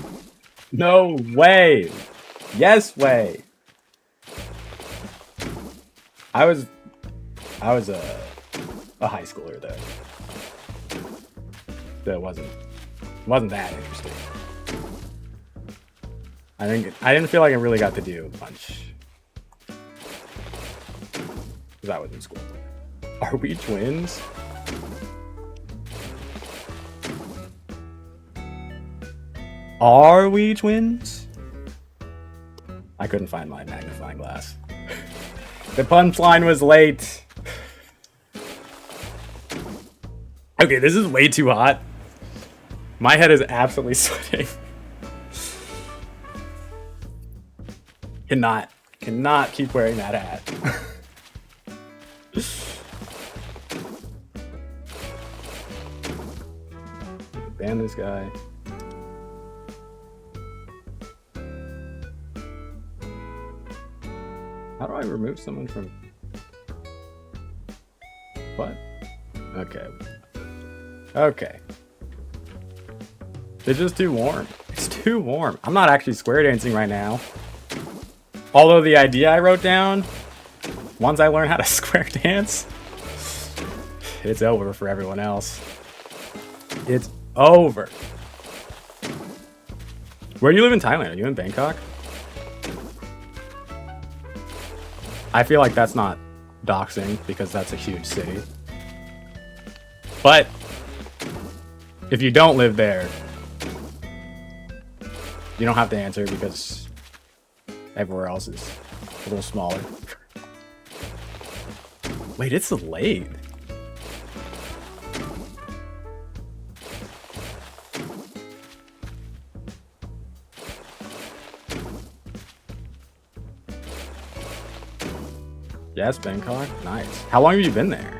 No way. Yes way. I was a high schooler though. So it wasn't that interesting. I didn't feel like I really got to do much. Because I was in school. Are we twins? Are we twins? I couldn't find my magnifying glass. The punchline was late. Okay, this is way too hot. My head is absolutely sweating. Cannot keep wearing that hat. Ban this guy. How do I remove someone from... What? Okay. Okay. It's just too warm. It's too warm. I'm not actually square dancing right now. Although the idea I wrote down, once I learn how to square dance, it's over for everyone else. It's over. Where do you live in Thailand? Are you in Bangkok? I feel like that's not doxing because that's a huge city. But if you don't live there, you don't have to answer because everywhere else is a little smaller. Wait, it's late. Yes, Bangkok. Nice. How long have you been there?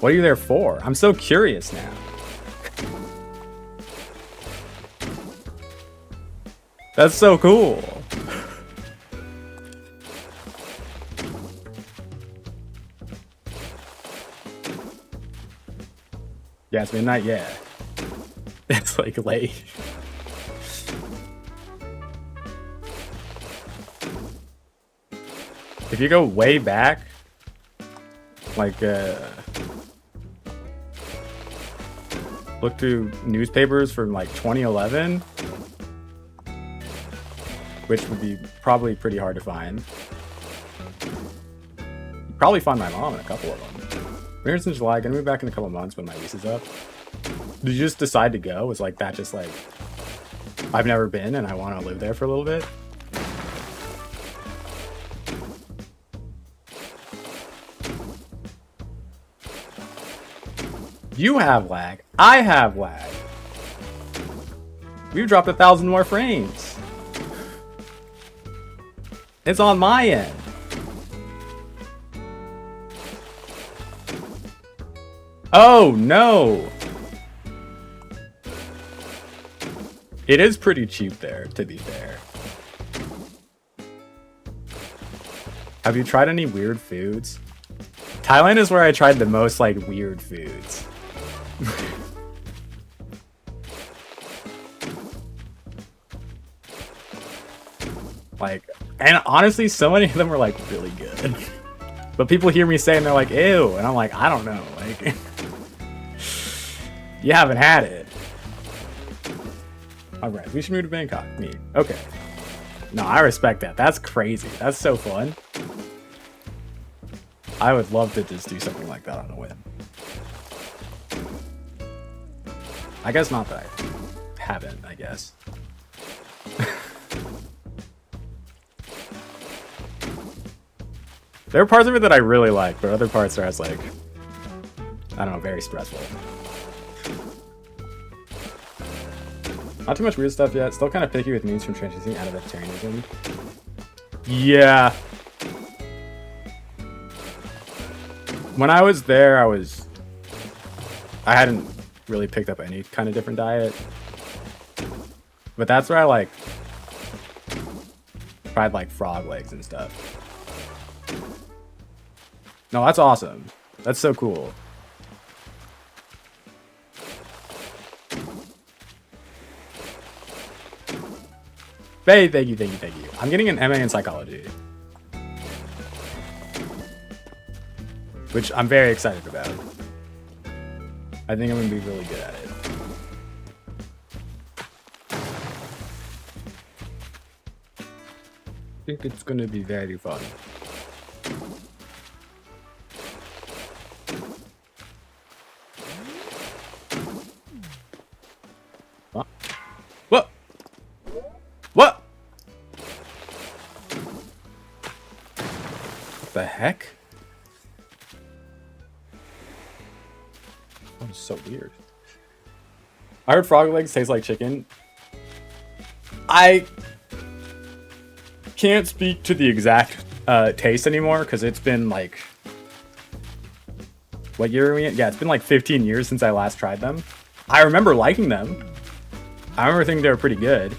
What are you there for? I'm so curious now. That's so cool. Yeah, it's midnight. Yeah. It's like late. If you go way back, like, look through newspapers from like 2011, which would be probably pretty hard to find. You'd probably find my mom in a couple of them. We're here since July, gonna move back in a couple months when my lease is up. Did you just decide to go? Was like that just like, I've never been and I want to live there for a little bit? You have lag. I have lag. We've dropped 1,000 more frames. It's on my end. Oh, no! It is pretty cheap there, to be fair. Have you tried any weird foods? Thailand is where I tried the most, like, weird foods. Like, and honestly, so many of them were, like, really good. But people hear me say and they're like, ew. And I'm like, I don't know. Like, you haven't had it. Alright, we should move to Bangkok. Me. Okay. No, I respect that. That's crazy. That's so fun. I would love to just do something like that on a whim. I guess not that I haven't, I guess. There are parts of it that I really like, but other parts are as like, I don't know, very stressful. Not too much weird stuff yet. Still kind of picky with means from transitioning out of vegetarianism. Yeah. When I was there, I hadn't really picked up any kind of different diet. But that's where I like tried like frog legs and stuff. No, that's awesome. That's so cool. Hey, thank you. I'm getting an MA in psychology. Which I'm very excited about. I think I'm going to be really good at it. I think it's going to be very fun. What? What? What the heck? That was so weird. I heard frog legs taste like chicken. I can't speak to the exact taste anymore because it's been like, what year are we in? Yeah, it's been like 15 years since I last tried them. I remember liking them. I remember thinking they were pretty good.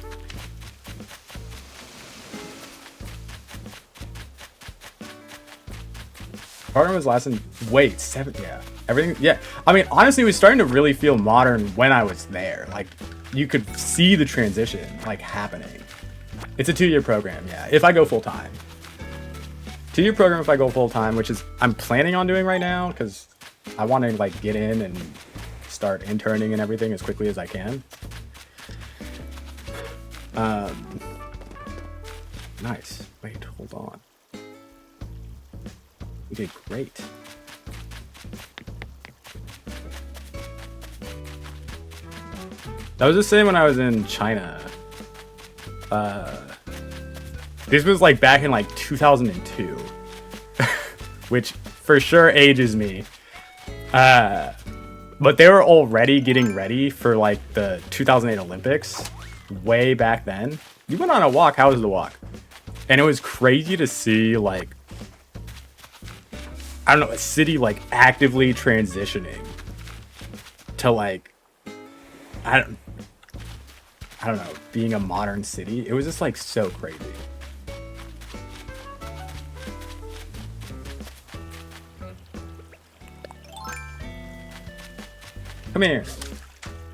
Partner was last in, wait, 7, yeah. Everything, yeah. I mean, honestly, it was starting to really feel modern when I was there. Like, you could see the transition, like, happening. It's a 2-year program, yeah, if I go full-time. 2-year program if I go full-time, which is, I'm planning on doing right now, because I want to, like, get in and start interning and everything as quickly as I can. Nice. Wait, hold on. We did great. That was the same when I was in China. This was like back in like 2002, which for sure ages me. But they were already getting ready for like the 2008 Olympics way back then. You went on a walk. How was the walk? And it was crazy to see like, I don't know, a city like actively transitioning to like, I don't know, being a modern city. It was just like so crazy. Come here.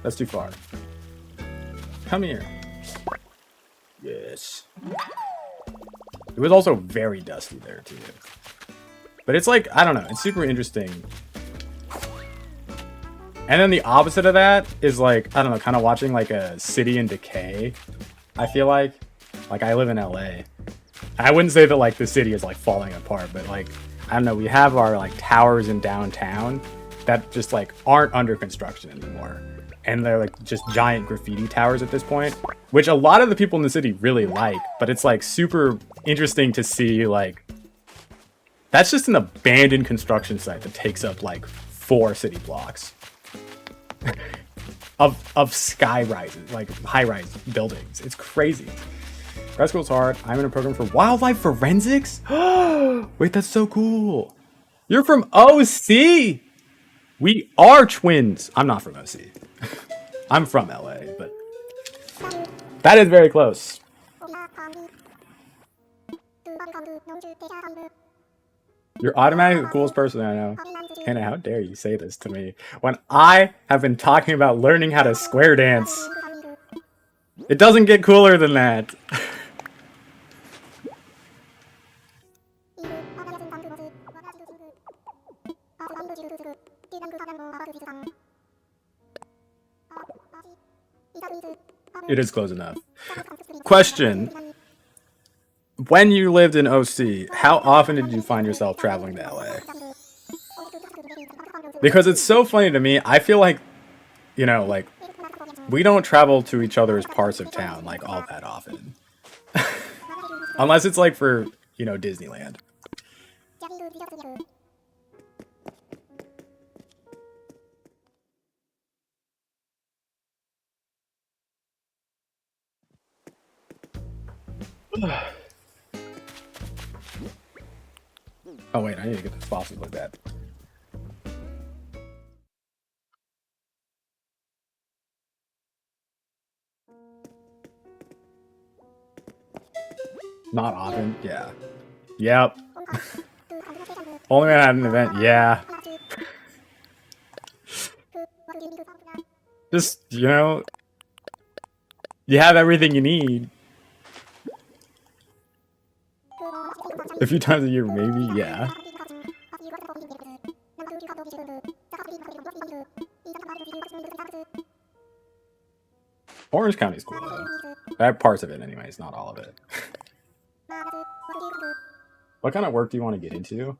That's too far. Come here. Yes. It was also very dusty there too. But it's like, I don't know, it's super interesting. And then the opposite of that is like, I don't know, kind of watching like a city in decay. I feel like I live in LA. I wouldn't say that like the city is like falling apart, but like, I don't know, we have our like towers in downtown that just like aren't under construction anymore. And they're like just giant graffiti towers at this point, which a lot of the people in the city really like, but it's like super interesting to see like, that's just an abandoned construction site that takes up like 4 city blocks of sky rises, like high-rise buildings. It's crazy. Grad school's hard. I'm in a program for wildlife forensics. Wait, that's so cool. You're from OC. We are twins. I'm not from OC. I'm from LA, but that is very close. You're automatically the coolest person I know. Hannah, how dare you say this to me when I have been talking about learning how to square dance? It doesn't get cooler than that. It is close enough. Question. When you lived in OC, how often did you find yourself traveling to LA? Because it's so funny to me. I feel like, you know, like, we don't travel to each other's parts of town, like, all that often. Unless it's, like, for, you know, Disneyland. Oh, wait, I need to get this faucet looked at. Not often, yeah. Yep. Only when I had an event, yeah. Just, you know, you have everything you need. A few times a year, maybe, yeah. Orange County's cool, though. I have parts of it, anyways, not all of it. What kind of work do you want to get into?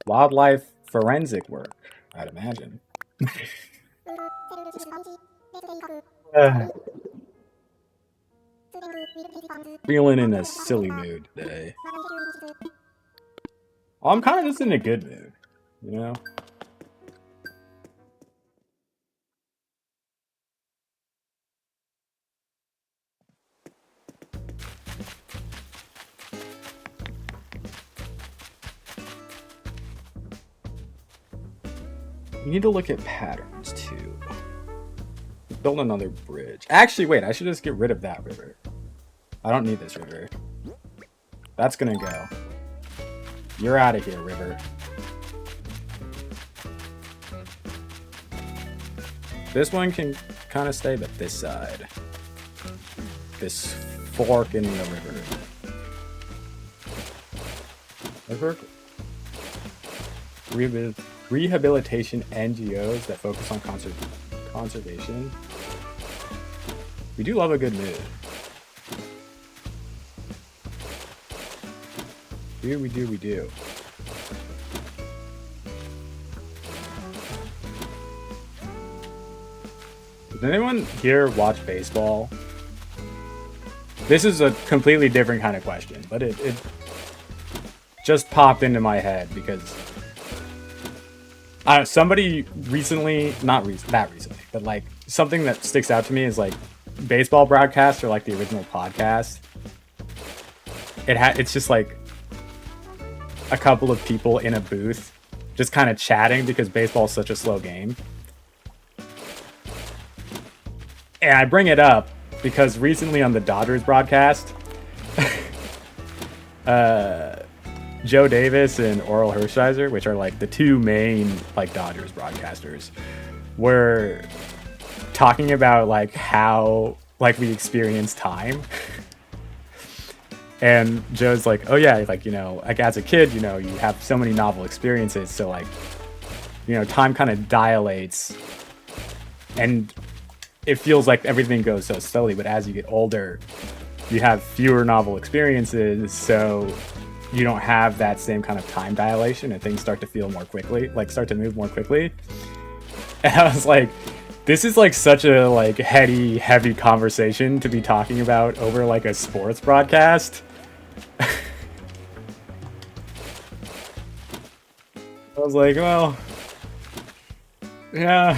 Wildlife forensic work, I'd imagine. Feeling in a silly mood today. I'm kind of just in a good mood, you know? You need to look at patterns too. Build another bridge. Actually, wait, I should just get rid of that river. I don't need this river. That's gonna go. You're out of here, river. This one can kind of stay, but this side. This fork in the river. Rehabilitation NGOs that focus on conservation. We do love a good mood. We do. Does anyone here watch baseball? This is a completely different kind of question, but it just popped into my head because somebody recently, not that recently, but like something that sticks out to me is like baseball broadcasts or like the original podcast. It's just like a couple of people in a booth just kind of chatting because baseball is such a slow game. And I bring it up because recently on the Dodgers broadcast, Joe Davis and Oral Hershiser, which are like the two main like Dodgers broadcasters, were talking about like how like we experience time. And Joe's like, oh yeah, like, you know, like as a kid, you know, you have so many novel experiences, so like, you know, time kind of dilates and it feels like everything goes so slowly, but as you get older, you have fewer novel experiences, so you don't have that same kind of time dilation and things start to feel more quickly, like start to move more quickly. And I was like, this is like such a like heavy conversation to be talking about over like a sports broadcast. I was like, well, yeah.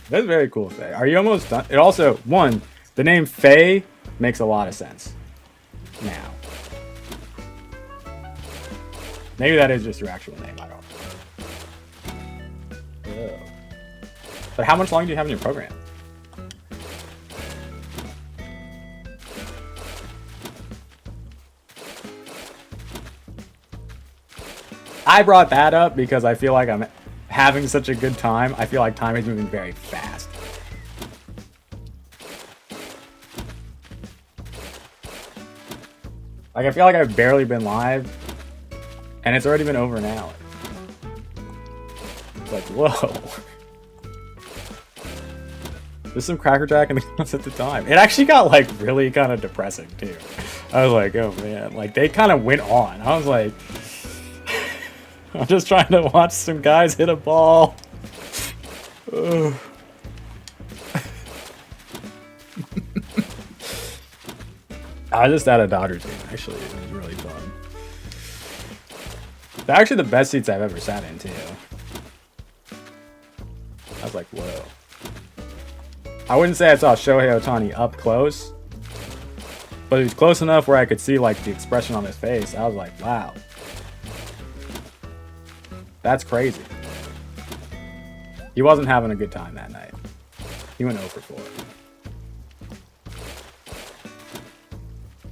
That's very cool, Faye. Are you almost done? It also, one, the name Faye makes a lot of sense now. Maybe that is just your actual name. I don't know. Yeah. But how much longer do you have in your program? I brought that up because I feel like I'm having such a good time. I feel like time is moving very fast. Like, I feel like I've barely been live, and it's already been over an hour. It's like, whoa. There's some Cracker Jack in the comments at the time. It actually got, like, really kind of depressing, too. I was like, oh, man. Like, they kind of went on. I was like, I'm just trying to watch some guys hit a ball. Ugh. I was just at a Dodgers game, actually. It was really fun. They're actually the best seats I've ever sat in, too. I was like, whoa. I wouldn't say I saw Shohei Ohtani up close, but he was close enough where I could see, like, the expression on his face. I was like, wow. That's crazy. He wasn't having a good time that night. He went 0 for 4.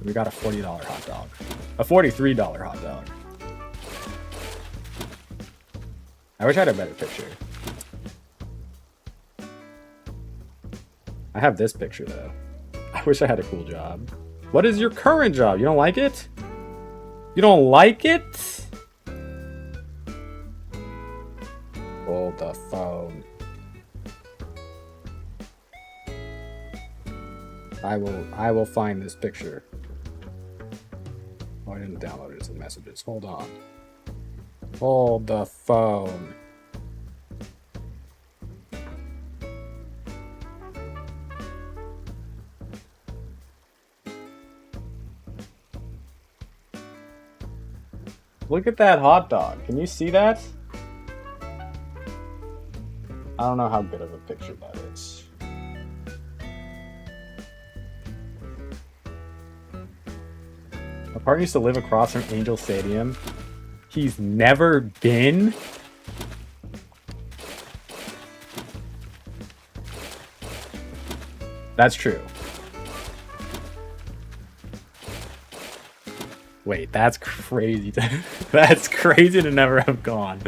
We got a $40 hot dog. A $43 hot dog. I wish I had a better picture. I have this picture, though. I wish I had a cool job. What is your current job? You don't like it? You don't like it? Hold the phone. I will find this picture. Oh, I didn't download it as messages. Hold on. Hold the phone. Look at that hot dog. Can you see that? I don't know how good of a picture that is. My partner used to live across from Angel Stadium. He's never been? That's true. Wait, that's crazy. That's crazy to never have gone.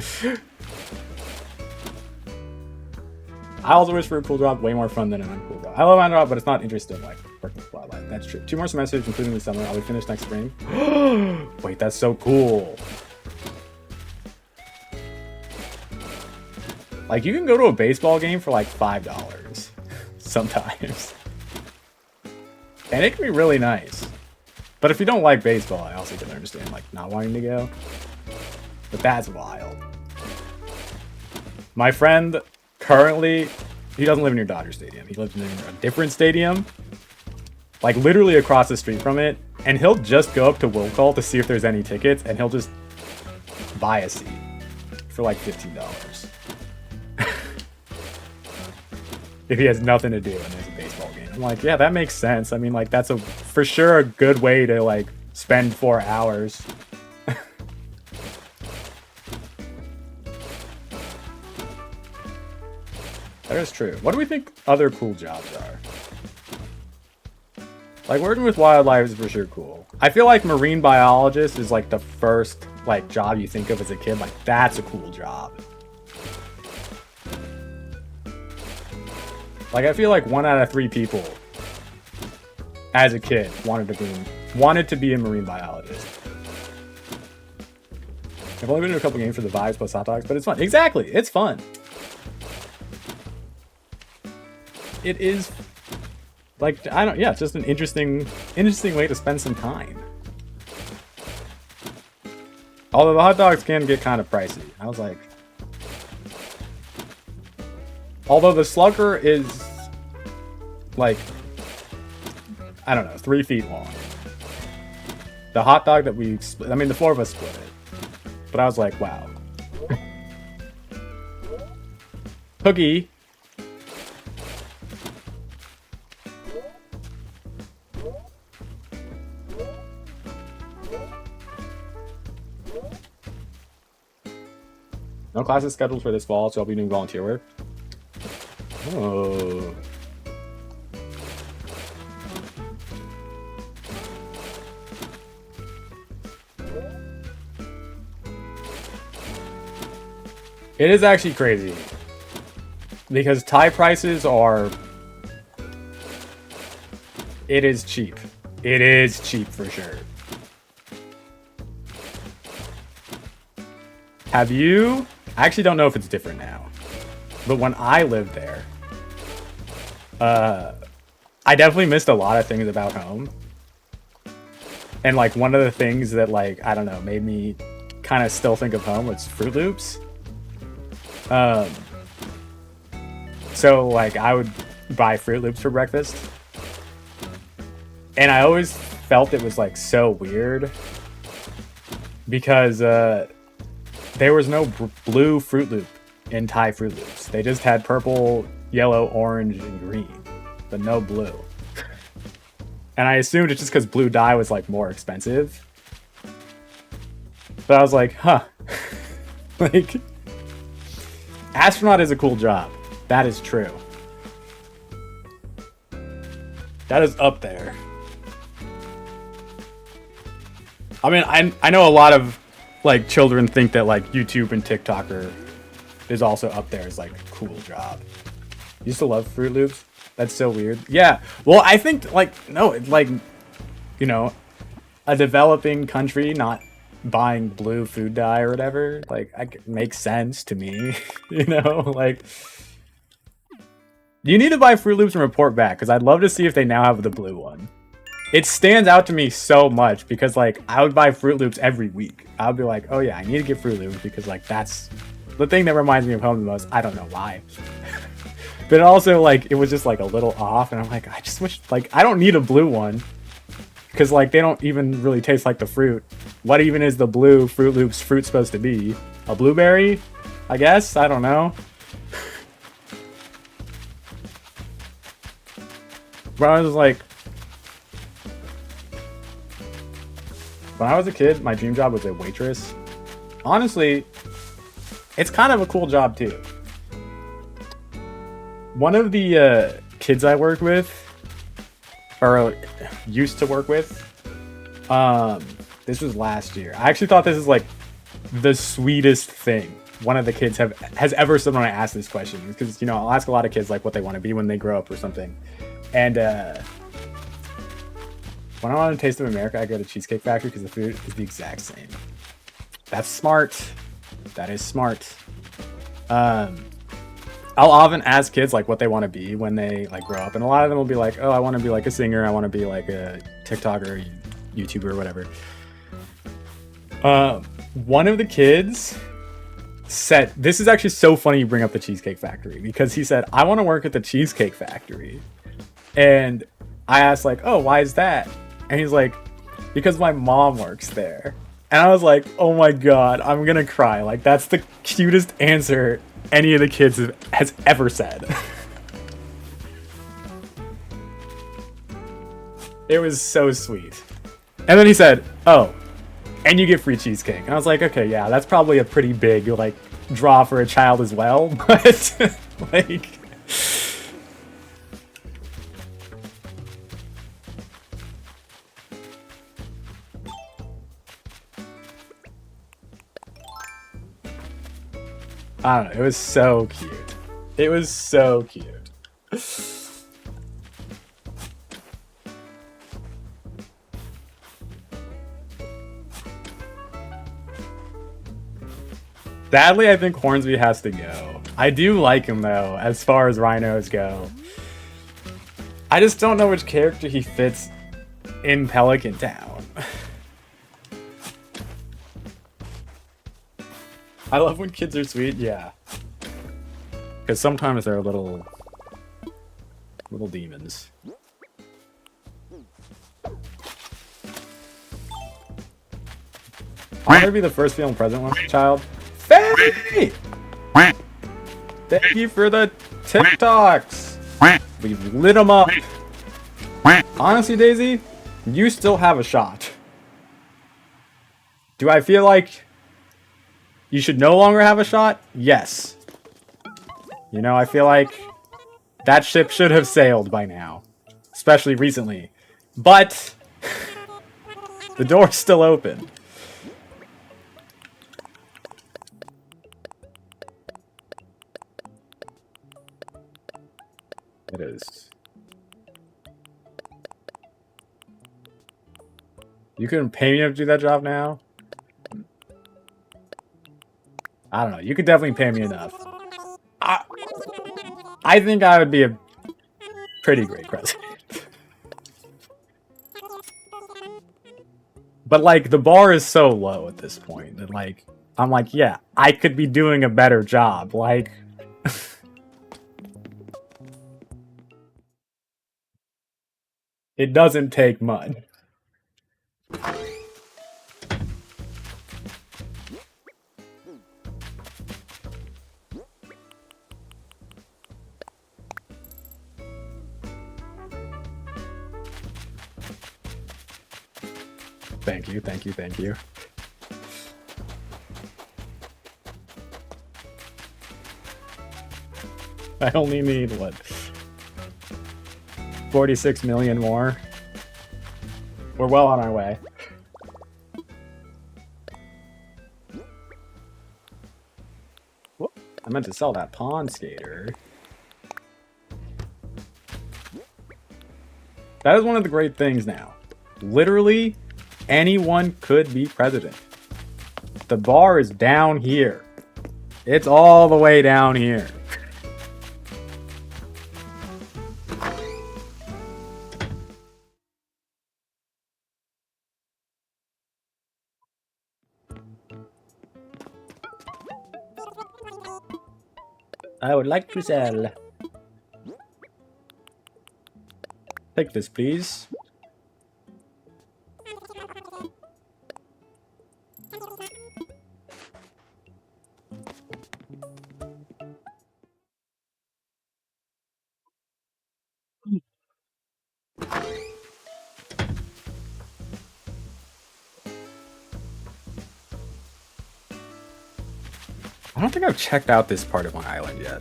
I also wish for a cool job, way more fun than an uncool job. I love my job, but it's not interesting like working with wildlife. That's true. 2 more semesters, including the summer. I'll be finished next spring. Wait, that's so cool. Like, you can go to a baseball game for like $5 sometimes. And it can be really nice. But if you don't like baseball, I also can understand like not wanting to go. But that's wild. My friend currently, he doesn't live near Dodger Stadium. He lives in a different stadium, like literally across the street from it. And he'll just go up to Will Call to see if there's any tickets, and he'll just buy a seat for like $15. If he has nothing to do and there's a baseball game. I'm like, yeah, that makes sense. I mean, like, that's for sure a good way to like spend 4 hours. That is true. What do we think other cool jobs are? Like, working with wildlife is for sure cool. I feel like marine biologist is like the first like job you think of as a kid. Like, that's a cool job. Like, I feel like 1 out of 3 people as a kid wanted to be a marine biologist. I've only been to a couple games for the vibes plus hot dogs, but it's fun. Exactly, it's fun. It is like, yeah, it's just an interesting way to spend some time. Although the hot dogs can get kind of pricey. I was like, although the slugger is like, I don't know, 3 feet long. The hot dog that we split, I mean, the 4 of us split it. But I was like, wow. Cookie. No classes scheduled for this fall, so I'll be doing volunteer work. Oh. It is actually crazy. Because Thai prices are... It is cheap. It is cheap for sure. Have you... I actually don't know if it's different now. But when I lived there... I definitely missed a lot of things about home. And like one of the things that like, I don't know, made me kind of still think of home was Fruit Loops. So like I would buy Fruit Loops for breakfast. And I always felt it was like so weird because there was no blue Fruit Loop in Thai Fruit Loops. They just had purple, yellow, orange, and green, but no blue. And I assumed it's just because blue dye was like more expensive. But I was like, huh. Like, astronaut is a cool job. That is true. That is up there. I mean, I know a lot of like children think that like YouTube and TikTok is also up there as like a cool job. You used to love Fruit Loops? That's so weird. Yeah. Well, I think like, no, it's like, you know, a developing country not buying blue food dye or whatever, like it makes sense to me. You know, like you need to buy Fruit Loops and report back because I'd love to see if they now have the blue one. It stands out to me so much because like I would buy Fruit Loops every week. I would be like, oh yeah, I need to get Fruit Loops because like that's the thing that reminds me of home the most. I don't know why. But also like it was just like a little off and I'm like, I just wish like I don't need a blue one. Because like they don't even really taste like the fruit. What even is the blue Fruit Loops fruit supposed to be? A blueberry? I guess? I don't know. But I was like, when I was a kid, my dream job was a waitress. Honestly, it's kind of a cool job too. One of the kids I worked with, or used to work with, this was last year. I actually thought this is like the sweetest thing one of the kids has ever said when I asked this question. Because, you know, I'll ask a lot of kids like what they want to be when they grow up or something. And when I want to taste of America, I go to Cheesecake Factory because the food is the exact same. That's smart. That is smart. I'll often ask kids like what they want to be when they like grow up, and a lot of them will be like, "Oh, I want to be like a singer. I want to be like a TikToker, YouTuber, whatever." One of the kids said, "This is actually so funny you bring up the Cheesecake Factory," because he said, "I want to work at the Cheesecake Factory," and I asked like, "Oh, why is that?" And he's like, "Because my mom works there." And I was like, "Oh my god, I'm gonna cry!" Like that's the cutest answer any of the kids has ever said. It was so sweet. And then he said, "Oh, and you get free cheesecake." And I was like, "Okay, yeah, that's probably a pretty big like draw for a child as well." But like, I don't know. It was so cute. It was so cute. Sadly, I think Hornsby has to go. I do like him though, as far as rhinos go. I just don't know which character he fits in Pelican Town. I love when kids are sweet, yeah. Because sometimes they're little demons. I want to be the first female president when I was a child. Faye! Thank you for the TikToks. We've lit them up. Honestly, Daisy, you still have a shot. Do I feel like you should no longer have a shot? Yes. You know, I feel like that ship should have sailed by now. Especially recently. But the door's still open. It is. You couldn't pay me to do that job now? I don't know. You could definitely pay me enough. I think I would be a pretty great president. But, like, the bar is so low at this point that, like, I'm like, yeah, I could be doing a better job. Like... It doesn't take much. Thank you, thank you, thank you. I only need, what, 46 million more? We're well on our way. Whoop, I meant to sell that pond skater. That is one of the great things now. Literally, anyone could be president. The bar is down here. It's all the way down here. I would like to sell. Take this, please. I don't think I've checked out this part of my island yet.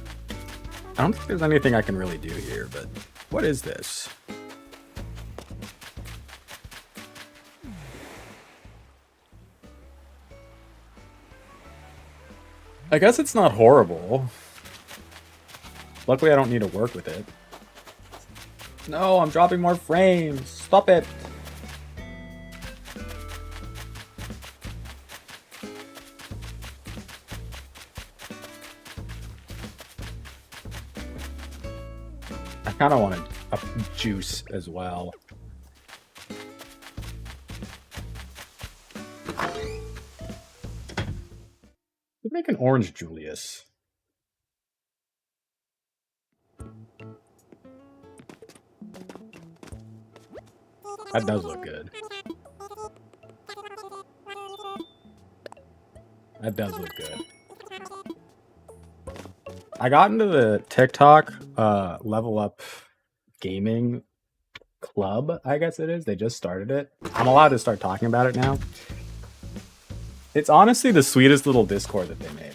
I don't think there's anything I can really do here, but what is this? I guess it's not horrible. Luckily, I don't need to work with it. No, I'm dropping more frames. Stop it. I kind of wanted a juice as well. Let's make an orange Julius. That does look good. That does look good. I got into the TikTok Level Up Gaming Club, I guess it is. They just started it. I'm allowed to start talking about it now. It's honestly the sweetest little Discord that they made.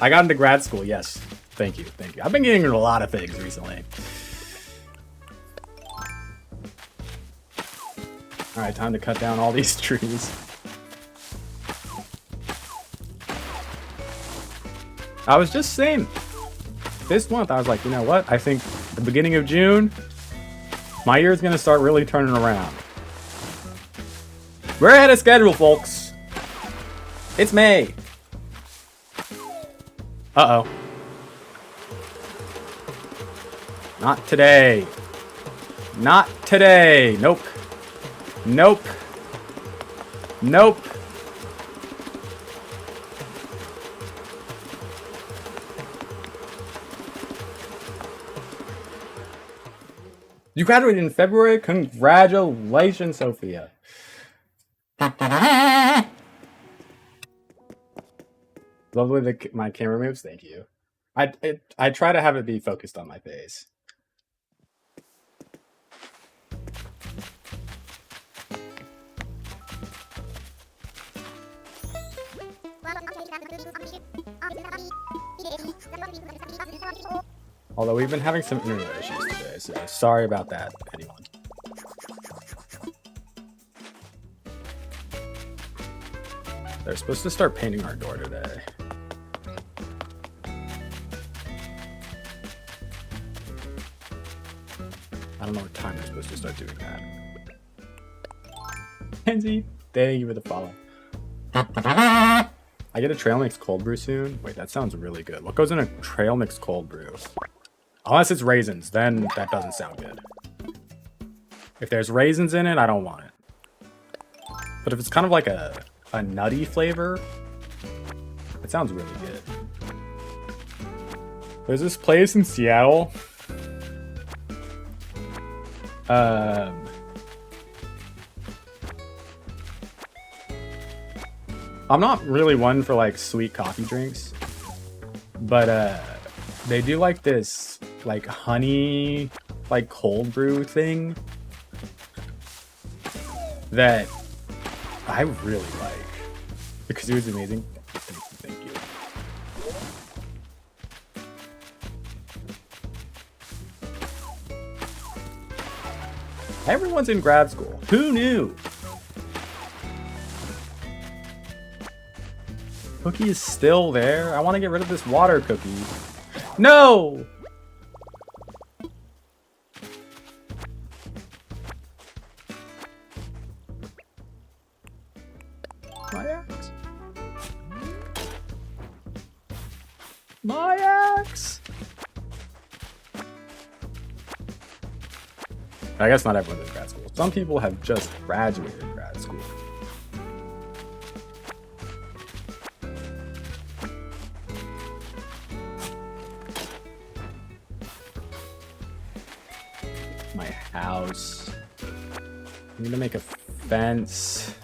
I got into grad school, yes. Thank you, thank you. I've been getting into a lot of things recently. Alright, time to cut down all these trees. I was just saying, this month I was like, you know what? I think the beginning of June, my year's gonna start really turning around. We're ahead of schedule, folks. It's May. Uh-oh. Not today. Not today. Nope. Nope. Nope. You graduated in February? Congratulations, Sophia. Love the way my camera moves. Thank you. I try to have it be focused on my face. Although we've been having some internet issues today, so sorry about that, anyone. They're supposed to start painting our door today. I don't know what time they're supposed to start doing that. Kenzie, thank you for the follow. I get a trail mix cold brew soon. Wait, that sounds really good. What goes in a trail mix cold brew? Unless it's raisins, then that doesn't sound good. If there's raisins in it, I don't want it. But if it's kind of like a nutty flavor, it sounds really good. There's this place in Seattle. I'm not really one for like sweet coffee drinks, but they do like this like honey like cold brew thing that I really like because it was amazing. Thank you. Everyone's in grad school. Who knew? Cookie is still there. I want to get rid of this water cookie. No! My axe. My axe. I guess not everyone's in grad school. Some people have just graduated grad school. My house. I need to make a fence.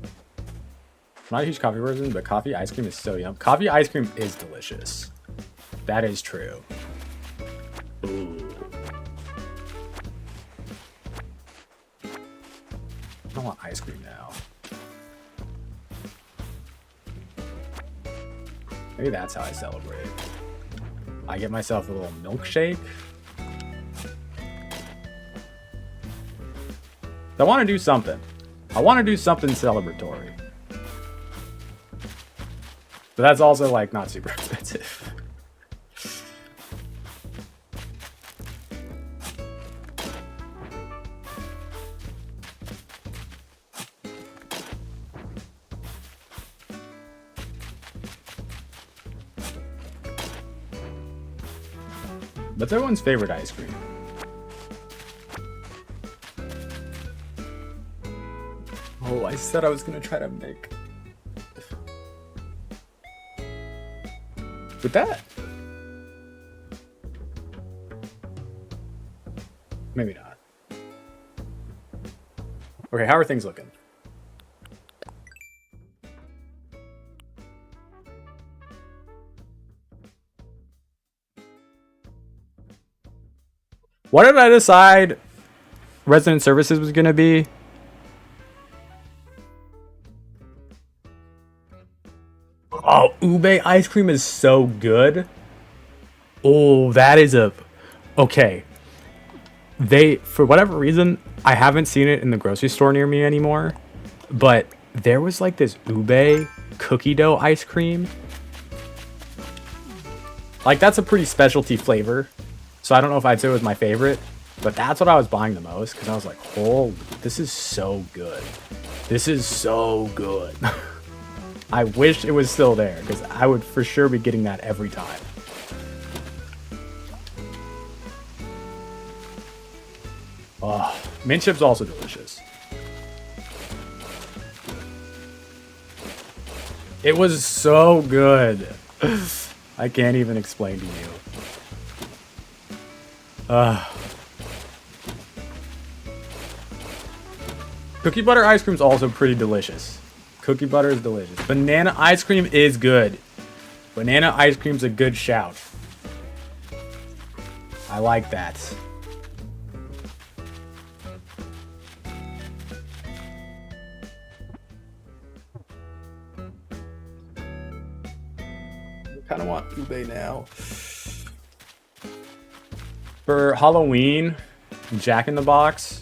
I'm not a huge coffee person, but coffee ice cream is so yum. Coffee ice cream is delicious. That is true. Ooh. I want ice cream now. Maybe that's how I celebrate. I get myself a little milkshake. I want to do something. I want to do something celebratory. But that's also like not super expensive. What's everyone's favorite ice cream? Oh, I said I was gonna try to make with that. Maybe not. Okay, how are things looking? What did I decide resident services was gonna be? Oh, ube ice cream is so good. Oh, that is a... Okay. For whatever reason, I haven't seen it in the grocery store near me anymore. But there was like this ube cookie dough ice cream. Like, that's a pretty specialty flavor. So I don't know if I'd say it was my favorite. But that's what I was buying the most. Because I was like, holy, this is so good. This is so good. I wish it was still there, because I would for sure be getting that every time. Oh, mint chip's also delicious. It was so good. I can't even explain to you. Cookie butter ice cream's also pretty delicious. Cookie butter is delicious. Banana ice cream is good. Banana ice cream's a good shout. I like that. kind of want ube now. For Halloween, Jack in the Box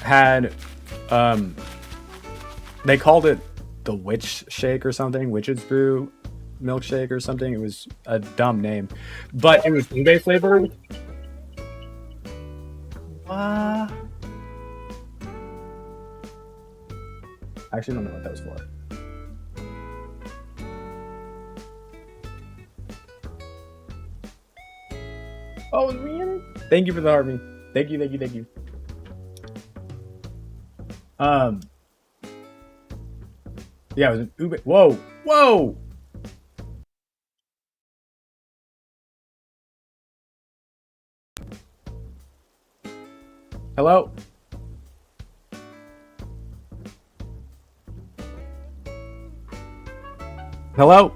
had, they called it the Witch Shake or something, Witch's Brew milkshake or something. It was a dumb name, but it was ube flavored. I actually don't know what that was for. Oh, man. Thank you for the Harvey. Thank you. Yeah, it was an ube. Whoa! Hello? Hello?